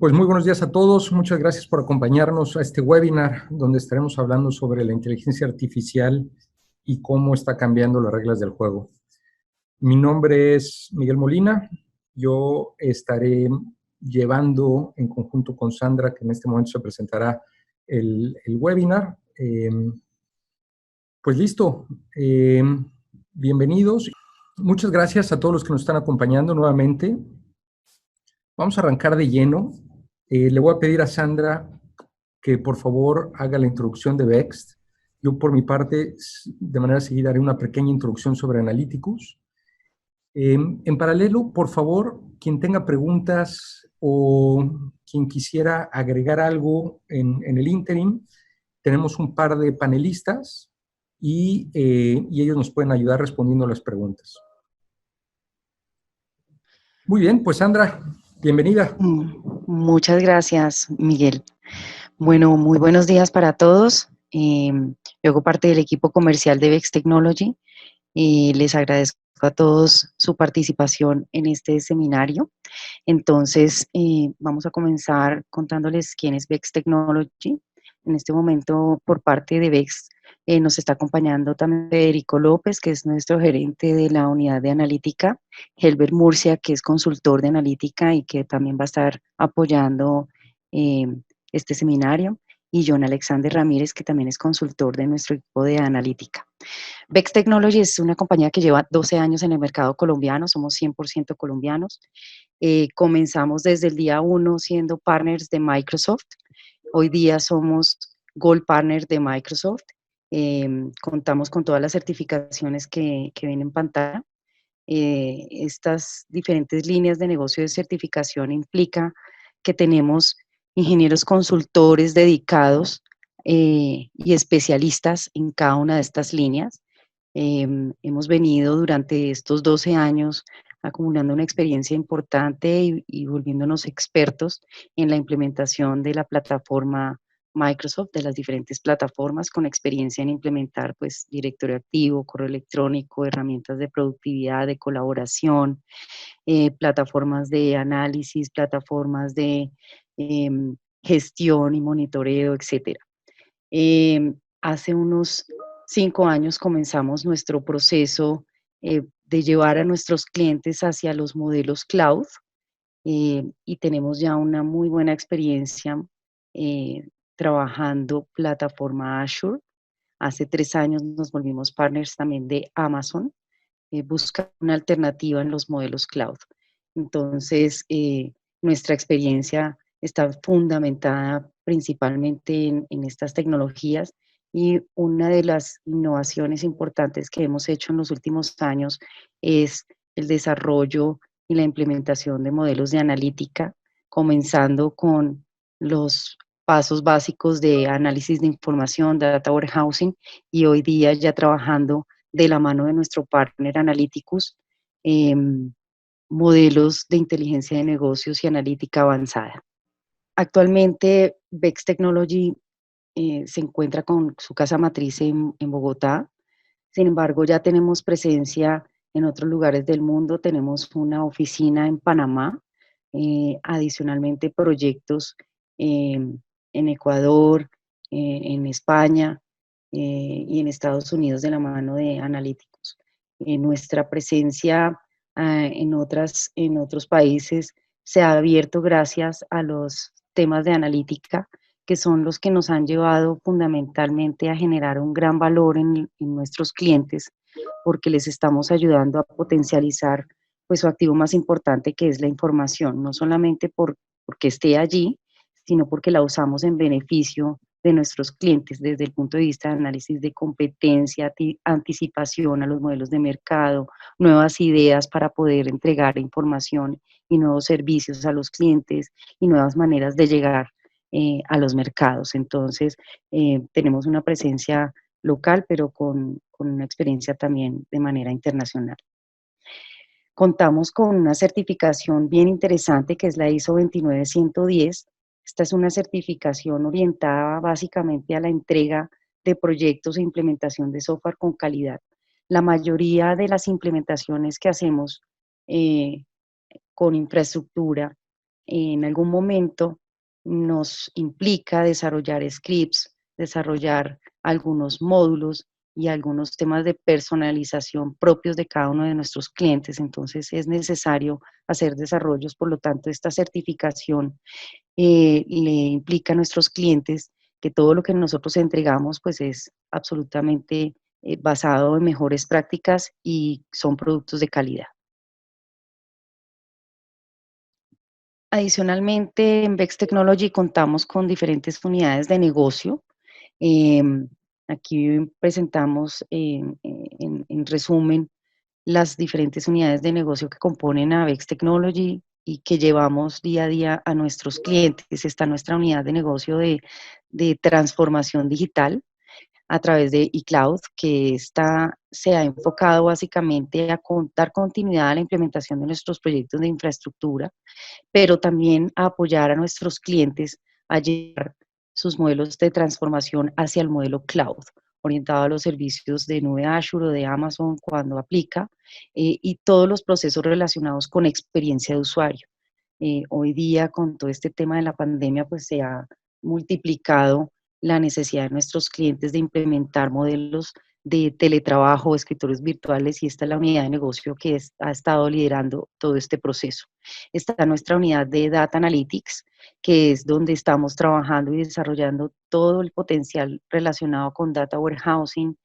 Pues muy buenos días a todos. Muchas gracias por acompañarnos a este webinar donde estaremos hablando sobre la inteligencia artificial y cómo está cambiando las reglas del juego. Mi nombre es Miguel Molina. Yo estaré llevando en conjunto con Sandra, que en este momento se presentará el webinar. Pues listo. Bienvenidos. Muchas gracias a todos los que nos están acompañando nuevamente. Vamos a arrancar de lleno. Le voy a pedir a Sandra que por favor haga la introducción de Bext. Yo por mi parte, de manera seguida, haré una pequeña introducción sobre Analyticus. En paralelo, por favor, quien tenga preguntas o quien quisiera agregar algo en el ínterin, tenemos un par de panelistas y ellos nos pueden ayudar respondiendo a las preguntas. Muy bien, pues Sandra, bienvenida. Muchas gracias, Miguel. Bueno, muy buenos días para todos. Yo hago parte del equipo comercial de Bext Technology y les agradezco a todos su participación en este seminario. Entonces, vamos a comenzar contándoles quién es Bext Technology. En este momento, por parte de Bext, nos está acompañando también Federico López, que es nuestro gerente de la unidad de analítica, Helber Murcia, que es consultor de analítica y que también va a estar apoyando este seminario, y John Alexander Ramírez, que también es consultor de nuestro equipo de analítica. Bext Technology es una compañía que lleva 12 años en el mercado colombiano, somos 100% colombianos. Comenzamos desde el día 1 siendo partners de Microsoft. Hoy día somos Gold Partner de Microsoft. Contamos con todas las certificaciones que ven en pantalla. Estas diferentes líneas de negocio de certificación implica que tenemos ingenieros consultores dedicados y especialistas en cada una de estas líneas. Hemos venido durante estos 12 años acumulando una experiencia importante y volviéndonos expertos en la implementación de la plataforma Microsoft, de las diferentes plataformas, con experiencia en implementar pues directorio activo, correo electrónico, herramientas de productividad, de colaboración, plataformas de análisis, plataformas de gestión y monitoreo, etcétera. Hace unos 5 años comenzamos nuestro proceso de llevar a nuestros clientes hacia los modelos cloud y tenemos ya una muy buena experiencia trabajando plataforma Azure. Hace 3 años nos volvimos partners también de Amazon, buscando una alternativa en los modelos cloud. Entonces, nuestra experiencia está fundamentada principalmente en estas tecnologías, y una de las innovaciones importantes que hemos hecho en los últimos años es el desarrollo y la implementación de modelos de analítica, comenzando con los pasos básicos de análisis de información, data warehousing, y hoy día ya trabajando de la mano de nuestro partner Analyticus, modelos de inteligencia de negocios y analítica avanzada. Actualmente, Bext Technology se encuentra con su casa matriz en Bogotá. Sin embargo, ya tenemos presencia en otros lugares del mundo. Tenemos una oficina en Panamá, adicionalmente proyectos en Ecuador, en España y en Estados Unidos de la mano de Analyticus. Nuestra presencia en otros países se ha abierto gracias a los temas de analítica, que son los que nos han llevado fundamentalmente a generar un gran valor en nuestros clientes, porque les estamos ayudando a potencializar pues su activo más importante, que es la información, no solamente porque esté allí, sino porque la usamos en beneficio de nuestros clientes desde el punto de vista de análisis de competencia, anticipación a los modelos de mercado, nuevas ideas para poder entregar información y nuevos servicios a los clientes y nuevas maneras de llegar a los mercados. Entonces, tenemos una presencia local, pero con una experiencia también de manera internacional. Contamos con una certificación bien interesante que es la ISO 29110. Esta es una certificación orientada básicamente a la entrega de proyectos e implementación de software con calidad. La mayoría de las implementaciones que hacemos con infraestructura en algún momento nos implica desarrollar scripts, desarrollar algunos módulos y algunos temas de personalización propios de cada uno de nuestros clientes. Entonces es necesario hacer desarrollos, por lo tanto esta certificación le implica a nuestros clientes que todo lo que nosotros entregamos pues es absolutamente basado en mejores prácticas y son productos de calidad. Adicionalmente, en Bex Technology contamos con diferentes unidades de negocio. Em, Aquí presentamos en resumen las diferentes unidades de negocio que componen a Bex Technology y que llevamos día a día a nuestros clientes. Está nuestra unidad de negocio de transformación digital a través de eCloud, que se ha enfocado básicamente a dar continuidad a la implementación de nuestros proyectos de infraestructura, pero también a apoyar a nuestros clientes a llevar sus modelos de transformación hacia el modelo cloud, orientado a los servicios de nube Azure o de Amazon cuando aplica, y todos los procesos relacionados con experiencia de usuario. Hoy día, con todo este tema de la pandemia, pues se ha multiplicado la necesidad de nuestros clientes de implementar modelos de teletrabajo o escritorios virtuales, y esta es la unidad de negocio que ha estado liderando todo este proceso. Está nuestra unidad de Data Analytics, que es donde estamos trabajando y desarrollando todo el potencial relacionado con Data Warehousing,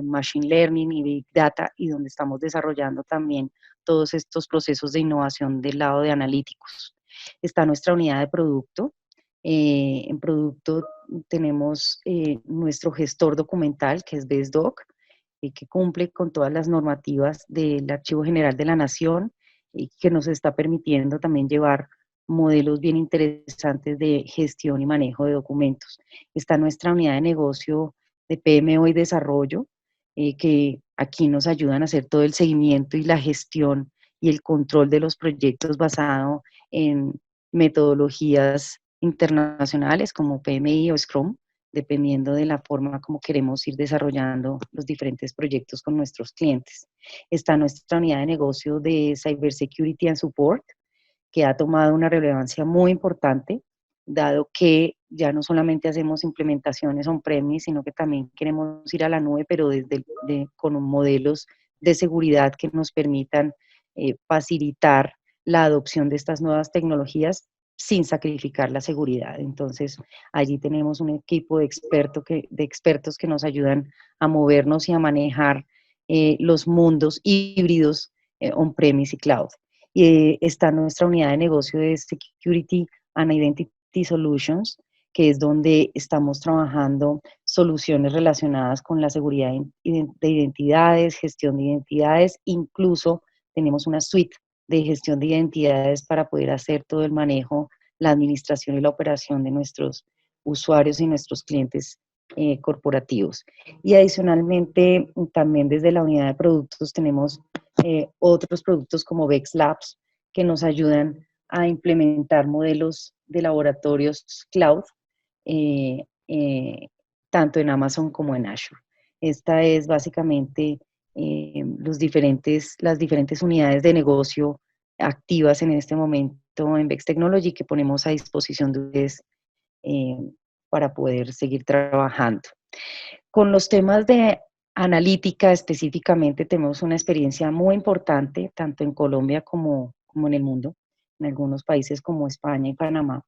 Machine Learning y Big Data, y donde estamos desarrollando también todos estos procesos de innovación del lado de analíticos. Está nuestra unidad de producto. En producto tenemos nuestro gestor documental, que es BestDoc, que cumple con todas las normativas del Archivo General de la Nación y que nos está permitiendo también llevar modelos bien interesantes de gestión y manejo de documentos. Está nuestra unidad de negocio de PMO y desarrollo, que aquí nos ayudan a hacer todo el seguimiento y la gestión y el control de los proyectos basado en metodologías internacionales como PMI o Scrum, dependiendo de la forma como queremos ir desarrollando los diferentes proyectos con nuestros clientes. Está nuestra unidad de negocio de Cybersecurity and Support, que ha tomado una relevancia muy importante, dado que ya no solamente hacemos implementaciones on-premise, sino que también queremos ir a la nube, pero con modelos de seguridad que nos permitan facilitar la adopción de estas nuevas tecnologías sin sacrificar la seguridad. Entonces, allí tenemos un equipo de expertos que nos ayudan a movernos y a manejar los mundos híbridos on-premise y cloud. Y está nuestra unidad de negocio de Security and Identity Solutions, que es donde estamos trabajando soluciones relacionadas con la seguridad de identidades, gestión de identidades, incluso tenemos una suite de gestión de identidades para poder hacer todo el manejo, la administración y la operación de nuestros usuarios y nuestros clientes corporativos. Y adicionalmente, también desde la unidad de productos tenemos otros productos como Vex Labs, que nos ayudan a implementar modelos de laboratorios cloud, eh, eh, tanto en Amazon como en Azure. Esta es básicamente las diferentes unidades de negocio activas en este momento en Vex Technology que ponemos a disposición de ustedes eh, para poder seguir trabajando. Con los temas de analítica específicamente tenemos una experiencia muy importante, tanto en Colombia como en el mundo, en algunos países como España y Panamá,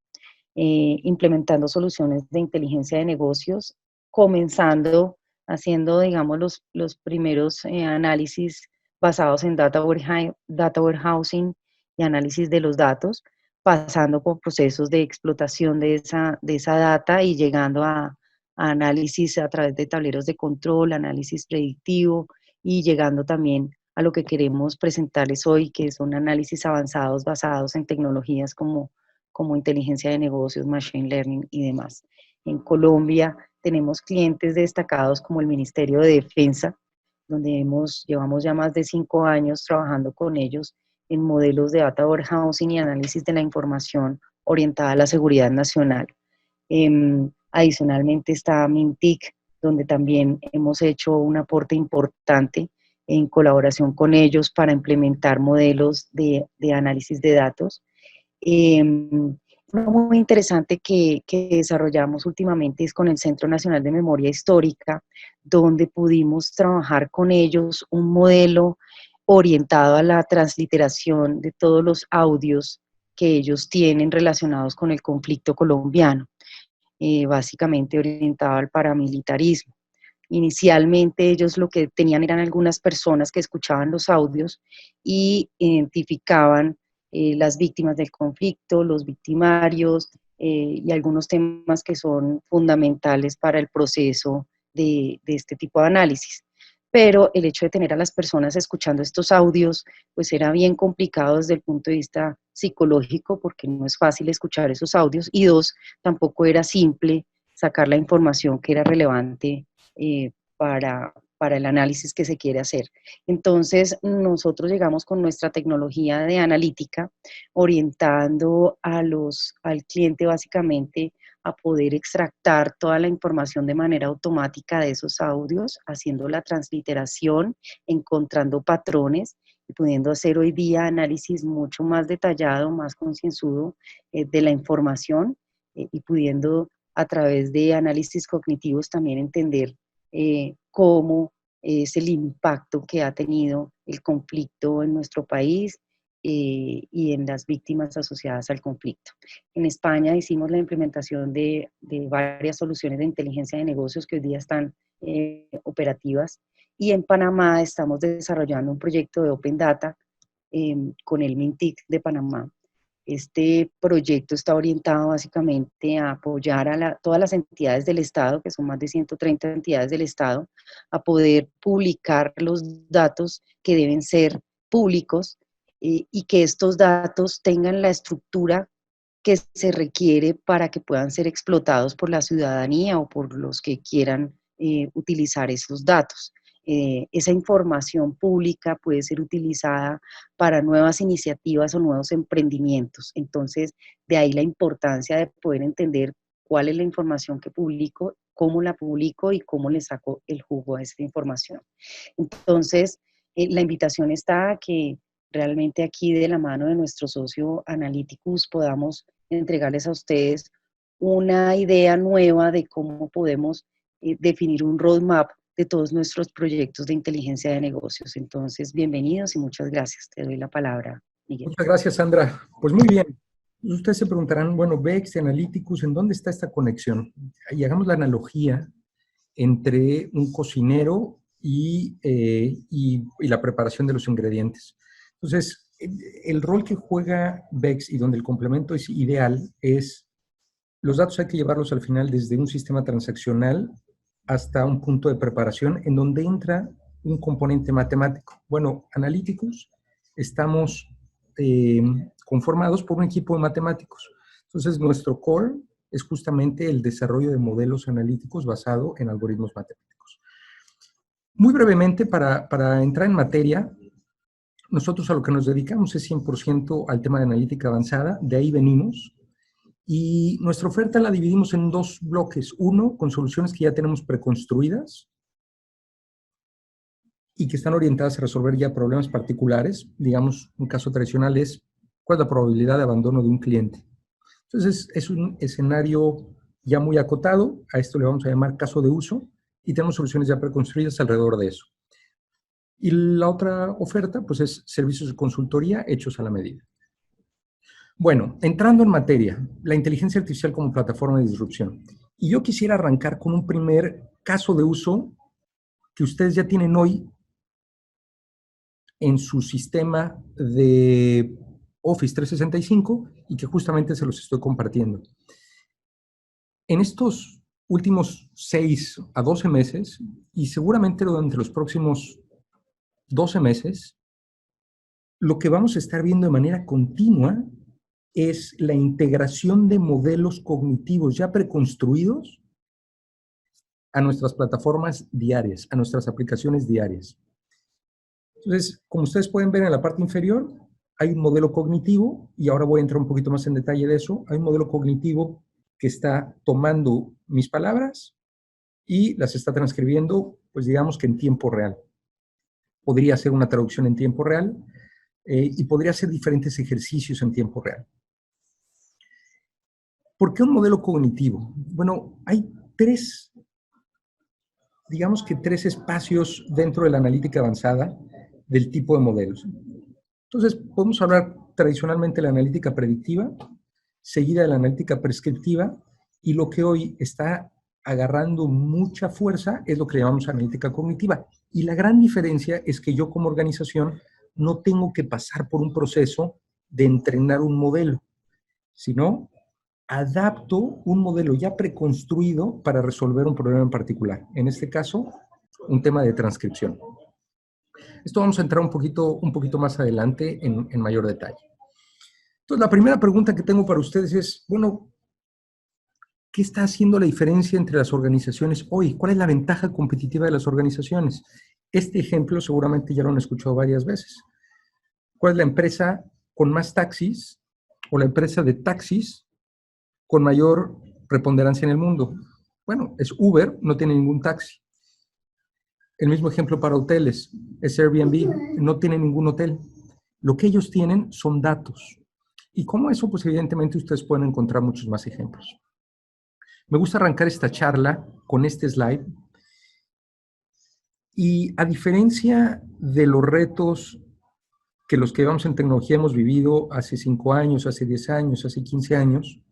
implementando soluciones de inteligencia de negocios, comenzando haciendo, digamos, los primeros análisis basados en data warehousing y análisis de los datos, pasando por procesos de explotación de esa data y llegando a análisis a través de tableros de control, análisis predictivo y llegando también a lo que queremos presentarles hoy, que son análisis avanzados basados en tecnologías como inteligencia de negocios, machine learning y demás. En Colombia tenemos clientes destacados como el Ministerio de Defensa, donde llevamos ya más de 5 años trabajando con ellos en modelos de data warehousing y análisis de la información orientada a la seguridad nacional. Adicionalmente está Mintic, donde también hemos hecho un aporte importante en colaboración con ellos para implementar modelos de análisis de datos. Uno muy interesante que desarrollamos últimamente es con el Centro Nacional de Memoria Histórica, donde pudimos trabajar con ellos un modelo orientado a la transliteración de todos los audios que ellos tienen relacionados con el conflicto colombiano, básicamente orientado al paramilitarismo. Inicialmente ellos lo que tenían eran algunas personas que escuchaban los audios y identificaban las víctimas del conflicto, los victimarios y algunos temas que son fundamentales para el proceso de este tipo de análisis. Pero el hecho de tener a las personas escuchando estos audios, pues era bien complicado desde el punto de vista psicológico, porque no es fácil escuchar esos audios, y dos, tampoco era simple sacar la información que era relevante para el análisis que se quiere hacer. Entonces, nosotros llegamos con nuestra tecnología de analítica, orientando al cliente básicamente a poder extractar toda la información de manera automática de esos audios, haciendo la transliteración, encontrando patrones y pudiendo hacer hoy día análisis mucho más detallado, más concienzudo de la información y pudiendo a través de análisis cognitivos también entender cómo es el impacto que ha tenido el conflicto en nuestro país y en las víctimas asociadas al conflicto. En España hicimos la implementación de varias soluciones de inteligencia de negocios que hoy día están operativas, y en Panamá estamos desarrollando un proyecto de Open Data con el MINTIC de Panamá. Este proyecto está orientado básicamente a apoyar a todas las entidades del Estado, que son más de 130 entidades del Estado, a poder publicar los datos que deben ser públicos y que estos datos tengan la estructura que se requiere para que puedan ser explotados por la ciudadanía o por los que quieran utilizar esos datos. Esa información pública puede ser utilizada para nuevas iniciativas o nuevos emprendimientos. Entonces, de ahí la importancia de poder entender cuál es la información que publico, cómo la publico y cómo le saco el jugo a esta información. Entonces, la invitación está a que realmente aquí de la mano de nuestro socio Analyticus podamos entregarles a ustedes una idea nueva de cómo podemos definir un roadmap de todos nuestros proyectos de inteligencia de negocios. Entonces, bienvenidos y muchas gracias. Te doy la palabra, Miguel. Muchas gracias, Sandra. Pues muy bien. Ustedes se preguntarán, bueno, Bext, Analyticus, ¿en dónde está esta conexión? Y hagamos la analogía entre un cocinero y la preparación de los ingredientes. Entonces, el rol que juega Bext y donde el complemento es ideal es, los datos hay que llevarlos al final desde un sistema transaccional hasta un punto de preparación en donde entra un componente matemático. Bueno, Analyticus estamos conformados por un equipo de matemáticos. Entonces, nuestro core es justamente el desarrollo de modelos analíticos basado en algoritmos matemáticos. Muy brevemente, para entrar en materia, nosotros a lo que nos dedicamos es 100% al tema de analítica avanzada, de ahí venimos, y nuestra oferta la dividimos en dos bloques. Uno, con soluciones que ya tenemos preconstruidas y que están orientadas a resolver ya problemas particulares. Digamos, un caso tradicional es, ¿cuál es la probabilidad de abandono de un cliente? Entonces, es un escenario ya muy acotado, a esto le vamos a llamar caso de uso, y tenemos soluciones ya preconstruidas alrededor de eso. Y la otra oferta, pues es servicios de consultoría hechos a la medida. Bueno, entrando en materia, la inteligencia artificial como plataforma de disrupción. Y yo quisiera arrancar con un primer caso de uso que ustedes ya tienen hoy en su sistema de Office 365 y que justamente se los estoy compartiendo. En estos últimos 6 a 12 meses, y seguramente durante los próximos 12 meses, lo que vamos a estar viendo de manera continua es la integración de modelos cognitivos ya preconstruidos a nuestras plataformas diarias, a nuestras aplicaciones diarias. Entonces, como ustedes pueden ver en la parte inferior, hay un modelo cognitivo, y ahora voy a entrar un poquito más en detalle de eso. Hay un modelo cognitivo que está tomando mis palabras y las está transcribiendo, pues digamos que en tiempo real. Podría hacer una traducción en tiempo real y podría hacer diferentes ejercicios en tiempo real. ¿Por qué un modelo cognitivo? Bueno, hay digamos que tres espacios dentro de la analítica avanzada del tipo de modelos. Entonces, podemos hablar tradicionalmente de la analítica predictiva, seguida de la analítica prescriptiva, y lo que hoy está agarrando mucha fuerza es lo que llamamos analítica cognitiva. Y la gran diferencia es que yo como organización no tengo que pasar por un proceso de entrenar un modelo, sino adapto un modelo ya preconstruido para resolver un problema en particular. En este caso, un tema de transcripción. Esto vamos a entrar un poquito más adelante en mayor detalle. Entonces, la primera pregunta que tengo para ustedes es, bueno, ¿qué está haciendo la diferencia entre las organizaciones hoy? ¿Cuál es la ventaja competitiva de las organizaciones? Este ejemplo seguramente ya lo han escuchado varias veces. ¿Cuál es la empresa con más taxis o la empresa de taxis con mayor preponderancia en el mundo? Bueno, es Uber, no tiene ningún taxi. El mismo ejemplo para hoteles, es Airbnb, no tiene ningún hotel. Lo que ellos tienen son datos. Y como eso, pues evidentemente ustedes pueden encontrar muchos más ejemplos. Me gusta arrancar esta charla con este slide. Y a diferencia de los retos que los que vamos en tecnología hemos vivido hace 5 años, hace 10 años, hace 15 años,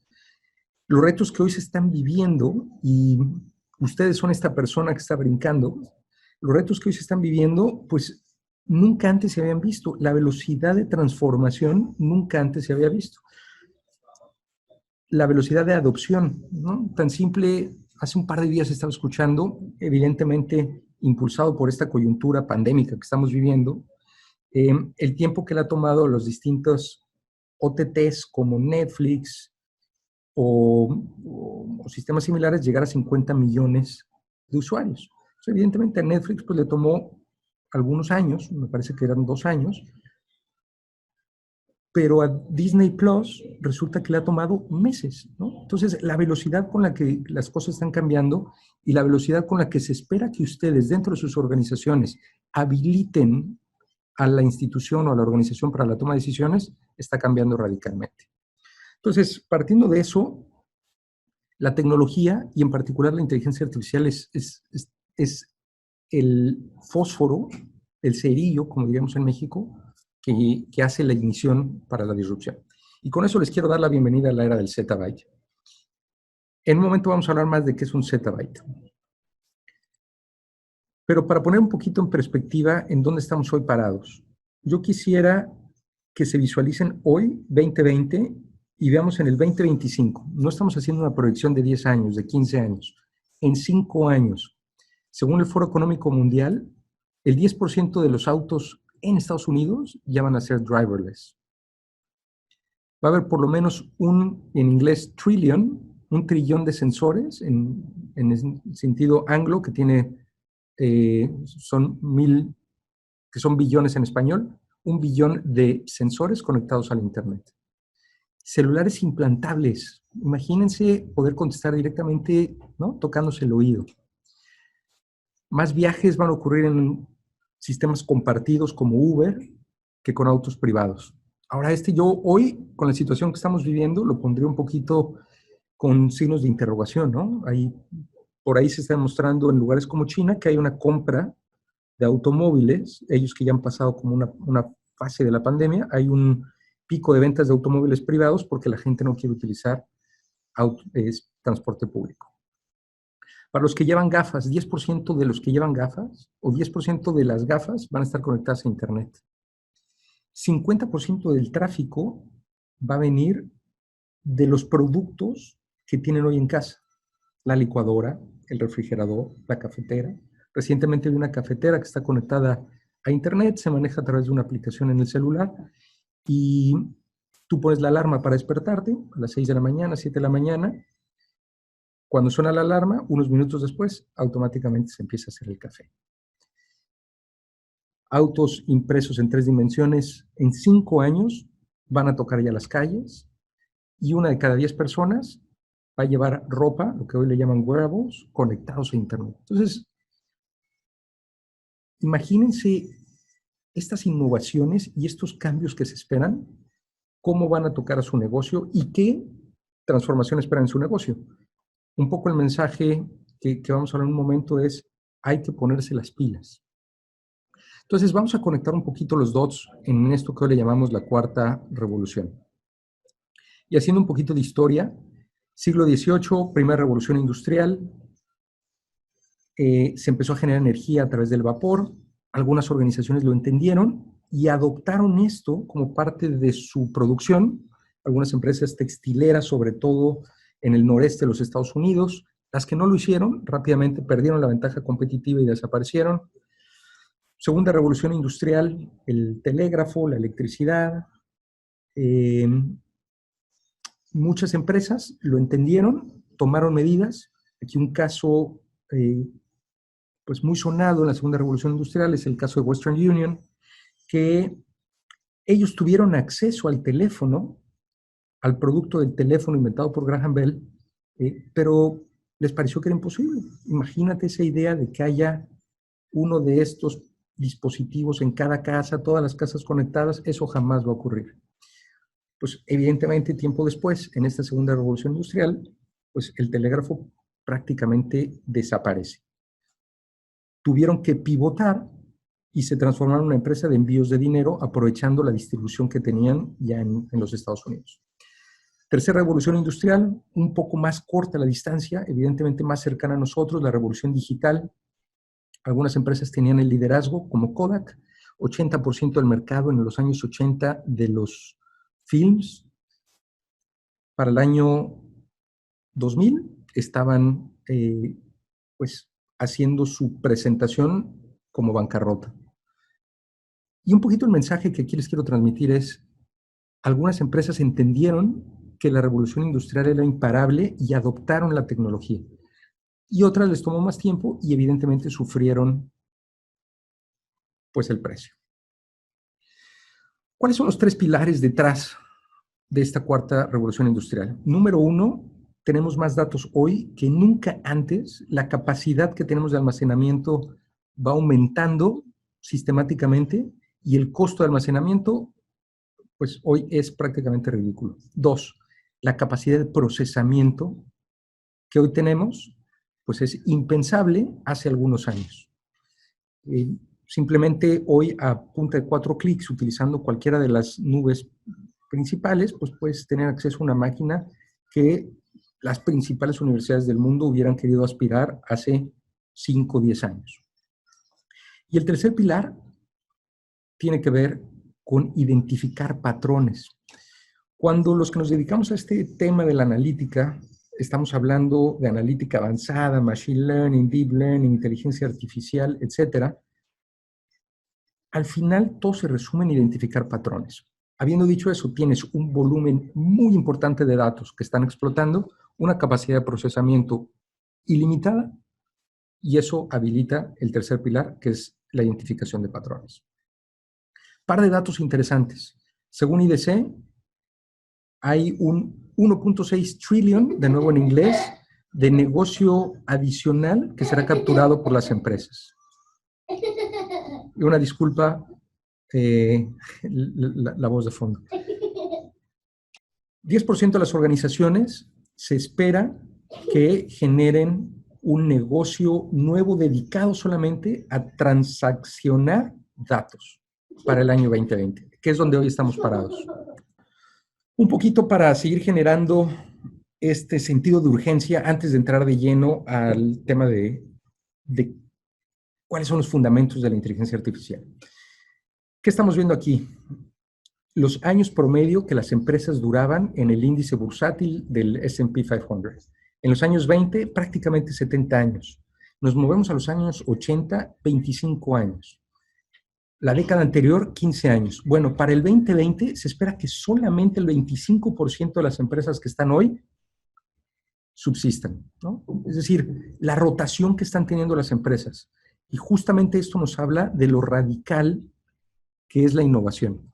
los retos que hoy se están viviendo, y ustedes son esta persona que está brincando, los retos que hoy se están viviendo, pues nunca antes se habían visto. La velocidad de transformación nunca antes se había visto. La velocidad de adopción, ¿no? Tan simple, hace un par de días estaba escuchando, evidentemente impulsado por esta coyuntura pandémica que estamos viviendo, el tiempo que le ha tomado a los distintos OTTs como Netflix o sistemas similares llegar a 50 millones de usuarios. Entonces, evidentemente a Netflix pues, le tomó algunos años, me parece que eran 2 años, pero a Disney Plus resulta que le ha tomado meses, ¿no? Entonces, la velocidad con la que las cosas están cambiando y la velocidad con la que se espera que ustedes dentro de sus organizaciones habiliten a la institución o a la organización para la toma de decisiones está cambiando radicalmente. Entonces, partiendo de eso, la tecnología y en particular la inteligencia artificial es el fósforo, el cerillo, como diríamos en México, que hace la ignición para la disrupción. Y con eso les quiero dar la bienvenida a la era del zettabyte. En un momento vamos a hablar más de qué es un zettabyte. Pero para poner un poquito en perspectiva en dónde estamos hoy parados, yo quisiera que se visualicen hoy, 2020, y veamos en el 2025. No estamos haciendo una proyección de 10 años, de 15 años. En 5 años, según el Foro Económico Mundial, el 10% de los autos en Estados Unidos ya van a ser driverless. Va a haber por lo menos en inglés, un trillón de sensores, en el sentido anglo, que tiene, son billones en español, 1 billón de sensores conectados al Internet. Celulares implantables. Imagínense poder contestar directamente, ¿no? Tocándose el oído. Más viajes van a ocurrir en sistemas compartidos como Uber que con autos privados. Ahora, yo hoy, con la situación que estamos viviendo, lo pondría un poquito con signos de interrogación, ¿no? Por ahí se está demostrando en lugares como China que hay una compra de automóviles, ellos que ya han pasado como una fase de la pandemia, hay un pico de ventas de automóviles privados porque la gente no quiere utilizar transporte público. Para los que llevan gafas, 10% de los que llevan gafas o 10% de las gafas van a estar conectadas a Internet. 50% del tráfico va a venir de los productos que tienen hoy en casa. La licuadora, el refrigerador, la cafetera. Recientemente vi una cafetera que está conectada a Internet, se maneja a través de una aplicación en el celular y tú pones la alarma para despertarte a las 6 de la mañana, 7 de la mañana. Cuando suena la alarma, unos minutos después, automáticamente se empieza a hacer el café. Autos impresos en 3 dimensiones en 5 años van a tocar ya las calles y 1 de cada 10 personas va a llevar ropa, lo que hoy le llaman wearables, conectados a Internet. Entonces, imagínense estas innovaciones y estos cambios que se esperan, cómo van a tocar a su negocio y qué transformación esperan en su negocio. Un poco el mensaje que vamos a hablar en un momento es, hay que ponerse las pilas. Entonces, vamos a conectar un poquito los dots en esto que hoy le llamamos la cuarta revolución. Y haciendo un poquito de historia, siglo XVIII, primera revolución industrial, se empezó a generar energía a través del vapor, algunas organizaciones lo entendieron y adoptaron esto como parte de su producción, algunas empresas textileras, sobre todo en el noreste de los Estados Unidos. Las que no lo hicieron rápidamente perdieron la ventaja competitiva y desaparecieron. Segunda revolución industrial, el telégrafo, la electricidad. Muchas empresas lo entendieron, tomaron medidas. Aquí un caso pues muy sonado en la segunda revolución industrial es el caso de Western Union, que ellos tuvieron acceso al teléfono, al producto del teléfono inventado por Graham Bell, pero les pareció que era imposible. Imagínate esa idea de que haya uno de estos dispositivos en cada casa, todas las casas conectadas, eso jamás va a ocurrir. Pues evidentemente tiempo después, en esta segunda revolución industrial, pues el telégrafo prácticamente desaparece. Tuvieron que pivotar y se transformaron en una empresa de envíos de dinero aprovechando la distribución que tenían ya en los Estados Unidos. Tercera revolución industrial, un poco más corta la distancia, evidentemente más cercana a nosotros, la revolución digital. Algunas empresas tenían el liderazgo, como Kodak, 80% del mercado en los años 80 de los films. Para el año 2000 estaban pues haciendo su presentación como bancarrota. Y un poquito el mensaje que aquí les quiero transmitir es, algunas empresas entendieron que la revolución industrial era imparable y adoptaron la tecnología. Y otras les tomó más tiempo y evidentemente sufrieron pues el precio. ¿Cuáles son los tres pilares detrás de esta cuarta revolución industrial? Número uno, tenemos más datos hoy que nunca antes. La capacidad que tenemos de almacenamiento va aumentando sistemáticamente y el costo de almacenamiento, pues hoy es prácticamente ridículo. Dos, la capacidad de procesamiento que hoy tenemos, pues es impensable hace algunos años. Simplemente hoy a punta de 4 clics, utilizando cualquiera de las nubes principales, pues puedes tener acceso a una máquina que las principales universidades del mundo hubieran querido aspirar hace 5 o 10 años. Y el tercer pilar tiene que ver con identificar patrones. Cuando los que nos dedicamos a este tema de la analítica, estamos hablando de analítica avanzada, machine learning, deep learning, inteligencia artificial, etcétera, al final todo se resume en identificar patrones. Habiendo dicho eso, tienes un volumen muy importante de datos que están explotando, una capacidad de procesamiento ilimitada, y eso habilita el tercer pilar, que es la identificación de patrones. Par de datos interesantes. Según IDC, hay un 1.6 trillion, de nuevo en inglés, de negocio adicional que será capturado por las empresas. Y una disculpa, la voz de fondo. 10% de las organizaciones se espera que generen un negocio nuevo dedicado solamente a transaccionar datos para el año 2020, que es donde hoy estamos parados. Un poquito para seguir generando este sentido de urgencia antes de entrar de lleno al tema de cuáles son los fundamentos de la inteligencia artificial. ¿Qué estamos viendo aquí? Los años promedio que las empresas duraban en el índice bursátil del S&P 500. En los años 20, prácticamente 70 años. Nos movemos a los años 80, 25 años. La década anterior, 15 años. Bueno, para el 2020 se espera que solamente el 25% de las empresas que están hoy subsistan, ¿no? Es decir, la rotación que están teniendo las empresas. Y justamente esto nos habla de lo radical que es la innovación.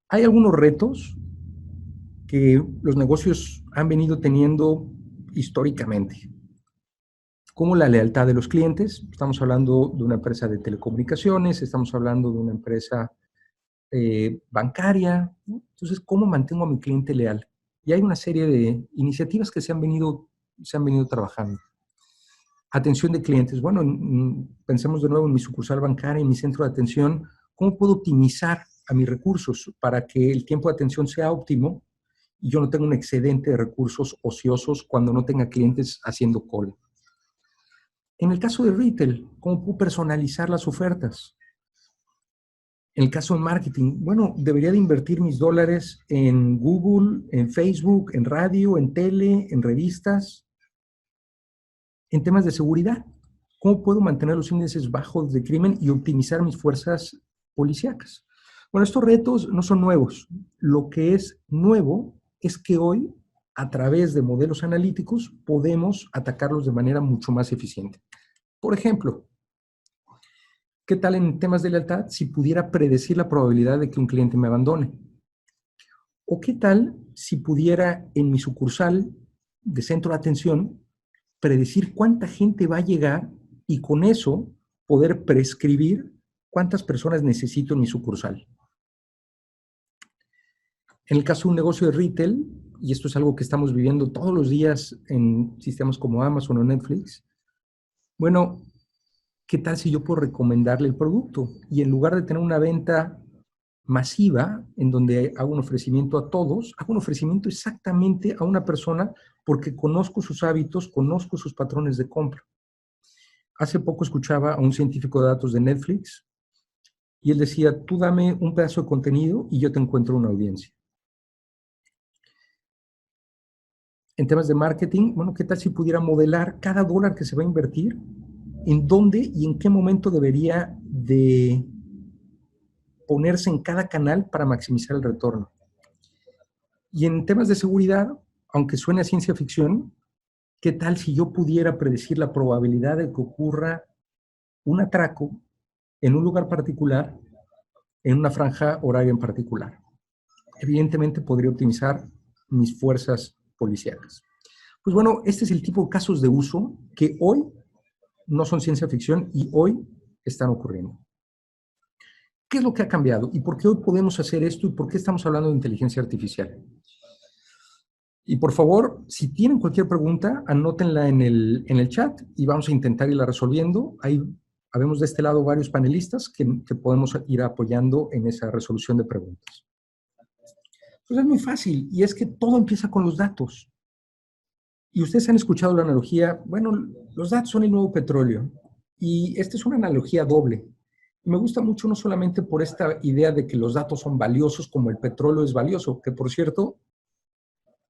Hay algunos retos que los negocios han venido teniendo históricamente, como la lealtad de los clientes. Estamos hablando de una empresa de telecomunicaciones, estamos hablando de una empresa bancaria, ¿no? Entonces, ¿cómo mantengo a mi cliente leal? Y hay una serie de iniciativas que se han venido trabajando. Atención de clientes. Bueno, pensemos de nuevo en mi sucursal bancaria, en mi centro de atención. ¿Cómo puedo optimizar a mis recursos para que el tiempo de atención sea óptimo y yo no tenga un excedente de recursos ociosos cuando no tenga clientes haciendo call? En el caso de retail, ¿cómo puedo personalizar las ofertas? En el caso de marketing, bueno, debería de invertir mis dólares en Google, en Facebook, en radio, en tele, en revistas. En temas de seguridad, ¿cómo puedo mantener los índices bajos de crimen y optimizar mis fuerzas policíacas? Bueno, estos retos no son nuevos. Lo que es nuevo es que hoy, a través de modelos analíticos, podemos atacarlos de manera mucho más eficiente. Por ejemplo, ¿qué tal en temas de lealtad si pudiera predecir la probabilidad de que un cliente me abandone? ¿O qué tal si pudiera en mi sucursal de centro de atención predecir cuánta gente va a llegar y con eso poder prescribir cuántas personas necesito en mi sucursal? En el caso de un negocio de retail, y esto es algo que estamos viviendo todos los días en sistemas como Amazon o Netflix, bueno, ¿qué tal si yo puedo recomendarle el producto? Y en lugar de tener una venta masiva, en donde hago un ofrecimiento a todos, hago un ofrecimiento exactamente a una persona porque conozco sus hábitos, conozco sus patrones de compra. Hace poco escuchaba a un científico de datos de Netflix y él decía, tú dame un pedazo de contenido y yo te encuentro una audiencia. En temas de marketing, bueno, ¿qué tal si pudiera modelar cada dólar que se va a invertir? ¿En dónde y en qué momento debería de ponerse en cada canal para maximizar el retorno? Y en temas de seguridad, aunque suene a ciencia ficción, ¿qué tal si yo pudiera predecir la probabilidad de que ocurra un atraco en un lugar particular, en una franja horaria en particular? Evidentemente podría optimizar mis fuerzas policíacas. Pues bueno, este es el tipo de casos de uso que hoy no son ciencia ficción y hoy están ocurriendo. ¿Qué es lo que ha cambiado? ¿Y por qué hoy podemos hacer esto? ¿Y por qué estamos hablando de inteligencia artificial? Y por favor, si tienen cualquier pregunta, anótenla en el chat y vamos a intentar irla resolviendo. Ahí habemos de este lado varios panelistas que podemos ir apoyando en esa resolución de preguntas. Pues es muy fácil y es que todo empieza con los datos. Y ustedes han escuchado la analogía, bueno, los datos son el nuevo petróleo. Y esta es una analogía doble. Me gusta mucho no solamente por esta idea de que los datos son valiosos como el petróleo es valioso, que por cierto,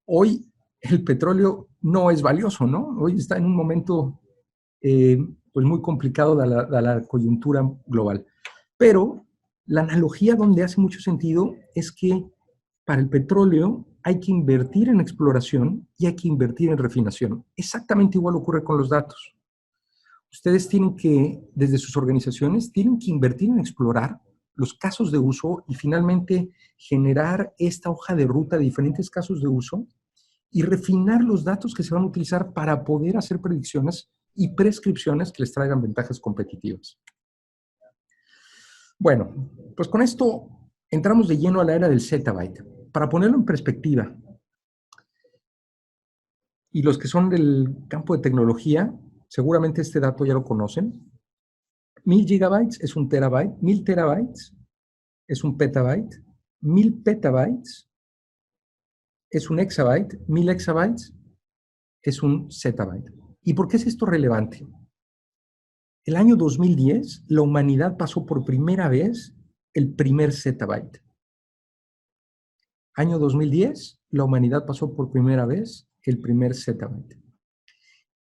hoy el petróleo no es valioso, ¿no? Hoy está en un momento pues muy complicado de la coyuntura global. Pero la analogía donde hace mucho sentido es que para el petróleo hay que invertir en exploración y hay que invertir en refinación. Exactamente igual ocurre con los datos. Ustedes tienen que, desde sus organizaciones, tienen que invertir en explorar los casos de uso y finalmente generar esta hoja de ruta de diferentes casos de uso y refinar los datos que se van a utilizar para poder hacer predicciones y prescripciones que les traigan ventajas competitivas. Bueno, pues con esto entramos de lleno a la era del zettabyte. Para ponerlo en perspectiva, y los que son del campo de tecnología, seguramente este dato ya lo conocen. 1000 gigabytes es un terabyte, 1000 terabytes es un petabyte, 1000 petabytes es un exabyte, 1000 exabytes es un zettabyte. ¿Y por qué es esto relevante? El año 2010, la humanidad pasó por primera vez el primer zettabyte. Año 2010, la humanidad pasó por primera vez el primer zettabyte.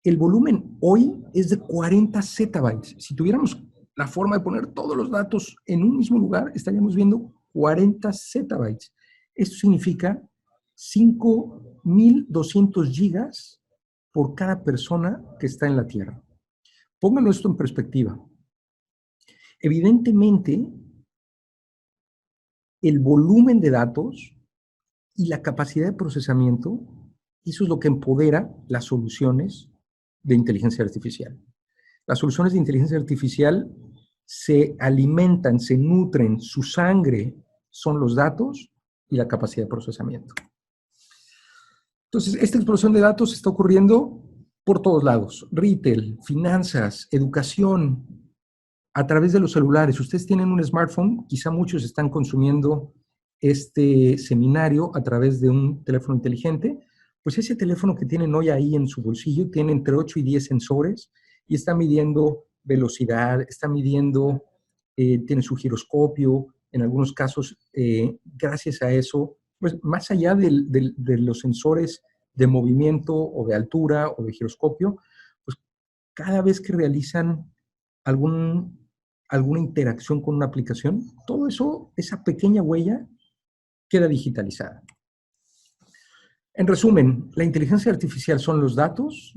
El volumen hoy es de 40 zettabytes. Si tuviéramos la forma de poner todos los datos en un mismo lugar, estaríamos viendo 40 zettabytes. Esto significa 5.200 gigas por cada persona que está en la Tierra. Pónganlo esto en perspectiva. Evidentemente, el volumen de datos y la capacidad de procesamiento, eso es lo que empodera las soluciones de inteligencia artificial. Las soluciones de inteligencia artificial se alimentan, se nutren, su sangre son los datos y la capacidad de procesamiento. Entonces, esta explosión de datos está ocurriendo por todos lados. Retail, finanzas, educación, a través de los celulares. Ustedes tienen un smartphone, quizá muchos están consumiendo este seminario a través de un teléfono inteligente. Pues ese teléfono que tienen hoy ahí en su bolsillo tiene entre 8 y 10 sensores y está midiendo velocidad, está midiendo, tiene su giroscopio, en algunos casos, gracias a eso, pues más allá de los sensores de movimiento o de altura o de giroscopio, pues cada vez que realizan alguna interacción con una aplicación, todo eso, esa pequeña huella, queda digitalizada. En resumen, la inteligencia artificial son los datos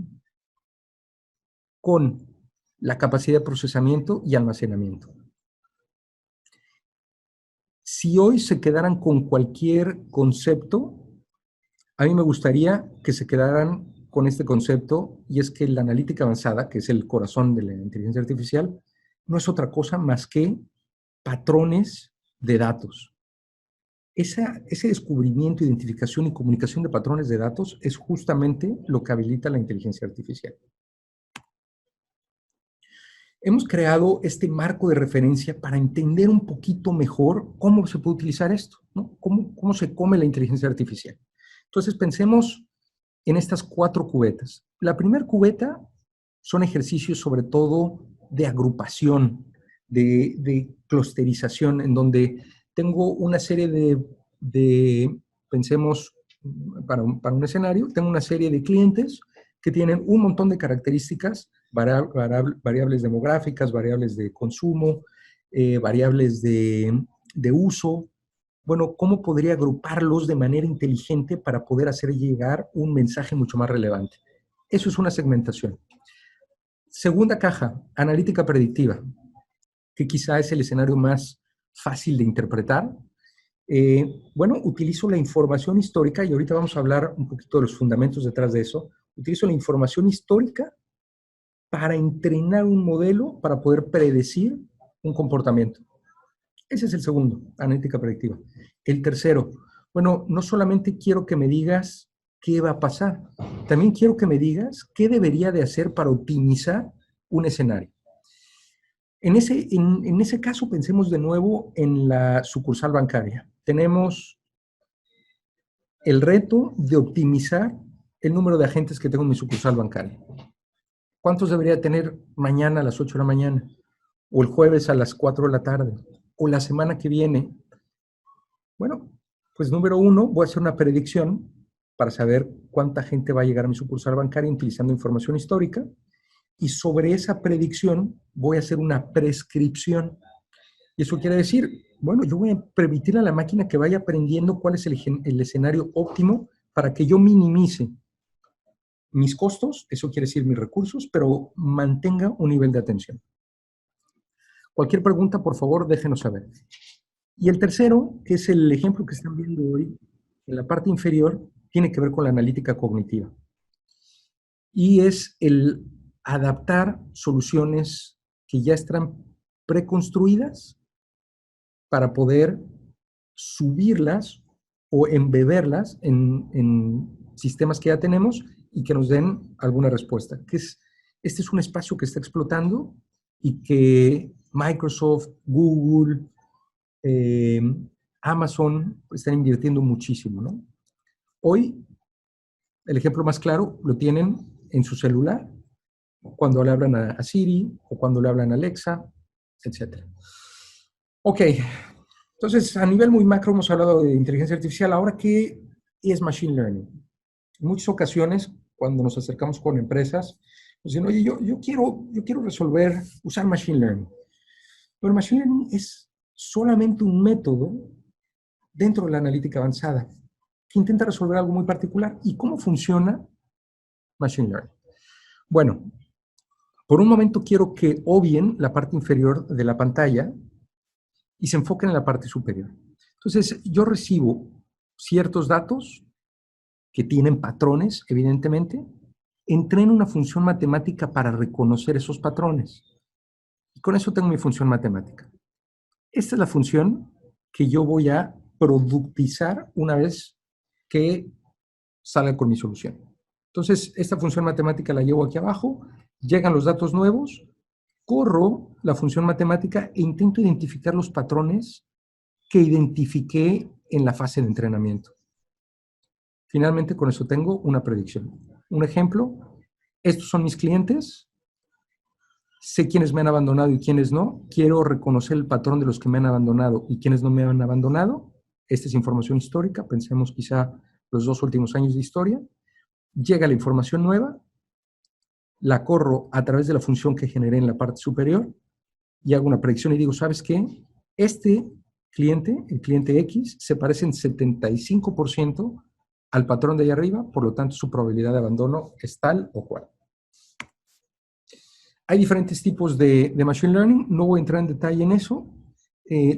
con la capacidad de procesamiento y almacenamiento. Si hoy se quedaran con cualquier concepto, a mí me gustaría que se quedaran con este concepto, y es que la analítica avanzada, que es el corazón de la inteligencia artificial, no es otra cosa más que patrones de datos. Ese descubrimiento, identificación y comunicación de patrones de datos es justamente lo que habilita la inteligencia artificial. Hemos creado este marco de referencia para entender un poquito mejor cómo se puede utilizar esto, ¿no? Cómo se come la inteligencia artificial. Entonces, pensemos en estas 4 cubetas. La primera cubeta son ejercicios sobre todo de agrupación, de clusterización, en donde tengo una serie pensemos, para un escenario, tengo una serie de clientes que tienen un montón de características, variables demográficas, variables de consumo, variables de uso. Bueno, ¿cómo podría agruparlos de manera inteligente para poder hacer llegar un mensaje mucho más relevante? Eso es una segmentación. Segunda caja, analítica predictiva, que quizá es el escenario más fácil de interpretar. Bueno, utilizo la información histórica, y ahorita vamos a hablar un poquito de los fundamentos detrás de eso. Utilizo la información histórica para entrenar un modelo para poder predecir un comportamiento. Ese es el segundo, analítica predictiva. El tercero, bueno, no solamente quiero que me digas qué va a pasar, también quiero que me digas qué debería de hacer para optimizar un escenario. En ese caso, pensemos de nuevo en la sucursal bancaria. Tenemos el reto de optimizar el número de agentes que tengo en mi sucursal bancaria. ¿Cuántos debería tener mañana a las 8 de la mañana? ¿O el jueves a las 4 de la tarde? ¿O la semana que viene? Bueno, pues número 1, voy a hacer una predicción para saber cuánta gente va a llegar a mi sucursal bancaria utilizando información histórica, y sobre esa predicción voy a hacer una prescripción. Y eso quiere decir, bueno, yo voy a permitir a la máquina que vaya aprendiendo cuál es el escenario óptimo para que yo minimice mis costos, eso quiere decir mis recursos, pero mantenga un nivel de atención. Cualquier pregunta, por favor, déjenos saber. Y el tercero, que es el ejemplo que están viendo hoy, en la parte inferior, tiene que ver con la analítica cognitiva. Y es el adaptar soluciones que ya están preconstruidas para poder subirlas o embeberlas en sistemas que ya tenemos y que nos den alguna respuesta. Este es un espacio que está explotando y que Microsoft, Google, Amazon están invirtiendo muchísimo, ¿no? Hoy, el ejemplo más claro lo tienen en su celular, cuando le hablan a Siri o cuando le hablan a Alexa, etc. Ok, entonces a nivel muy macro hemos hablado de inteligencia artificial. Ahora, ¿qué es Machine Learning? En muchas ocasiones, cuando nos acercamos con empresas, nos dicen, oye, yo quiero usar Machine Learning. Pero Machine Learning es solamente un método dentro de la analítica avanzada que intenta resolver algo muy particular. ¿Y cómo funciona Machine Learning? Bueno, por un momento quiero que obvien la parte inferior de la pantalla y se enfoquen en la parte superior. Entonces, yo recibo ciertos datos que tienen patrones, evidentemente, entreno una función matemática para reconocer esos patrones. Y con eso tengo mi función matemática. Esta es la función que yo voy a productizar una vez que salga con mi solución. Entonces, esta función matemática la llevo aquí abajo, llegan los datos nuevos, corro la función matemática e intento identificar los patrones que identifiqué en la fase de entrenamiento. Finalmente, con eso tengo una predicción. Un ejemplo, estos son mis clientes, sé quiénes me han abandonado y quiénes no, quiero reconocer el patrón de los que me han abandonado y quiénes no me han abandonado. Esta es información histórica, pensemos quizá los 2 últimos años de historia. Llega la información nueva, la corro a través de la función que generé en la parte superior y hago una predicción y digo, ¿sabes qué? Este cliente, el cliente X, se parece en 75% al patrón de ahí arriba, por lo tanto su probabilidad de abandono es tal o cual. Hay diferentes tipos de Machine Learning, no voy a entrar en detalle en eso.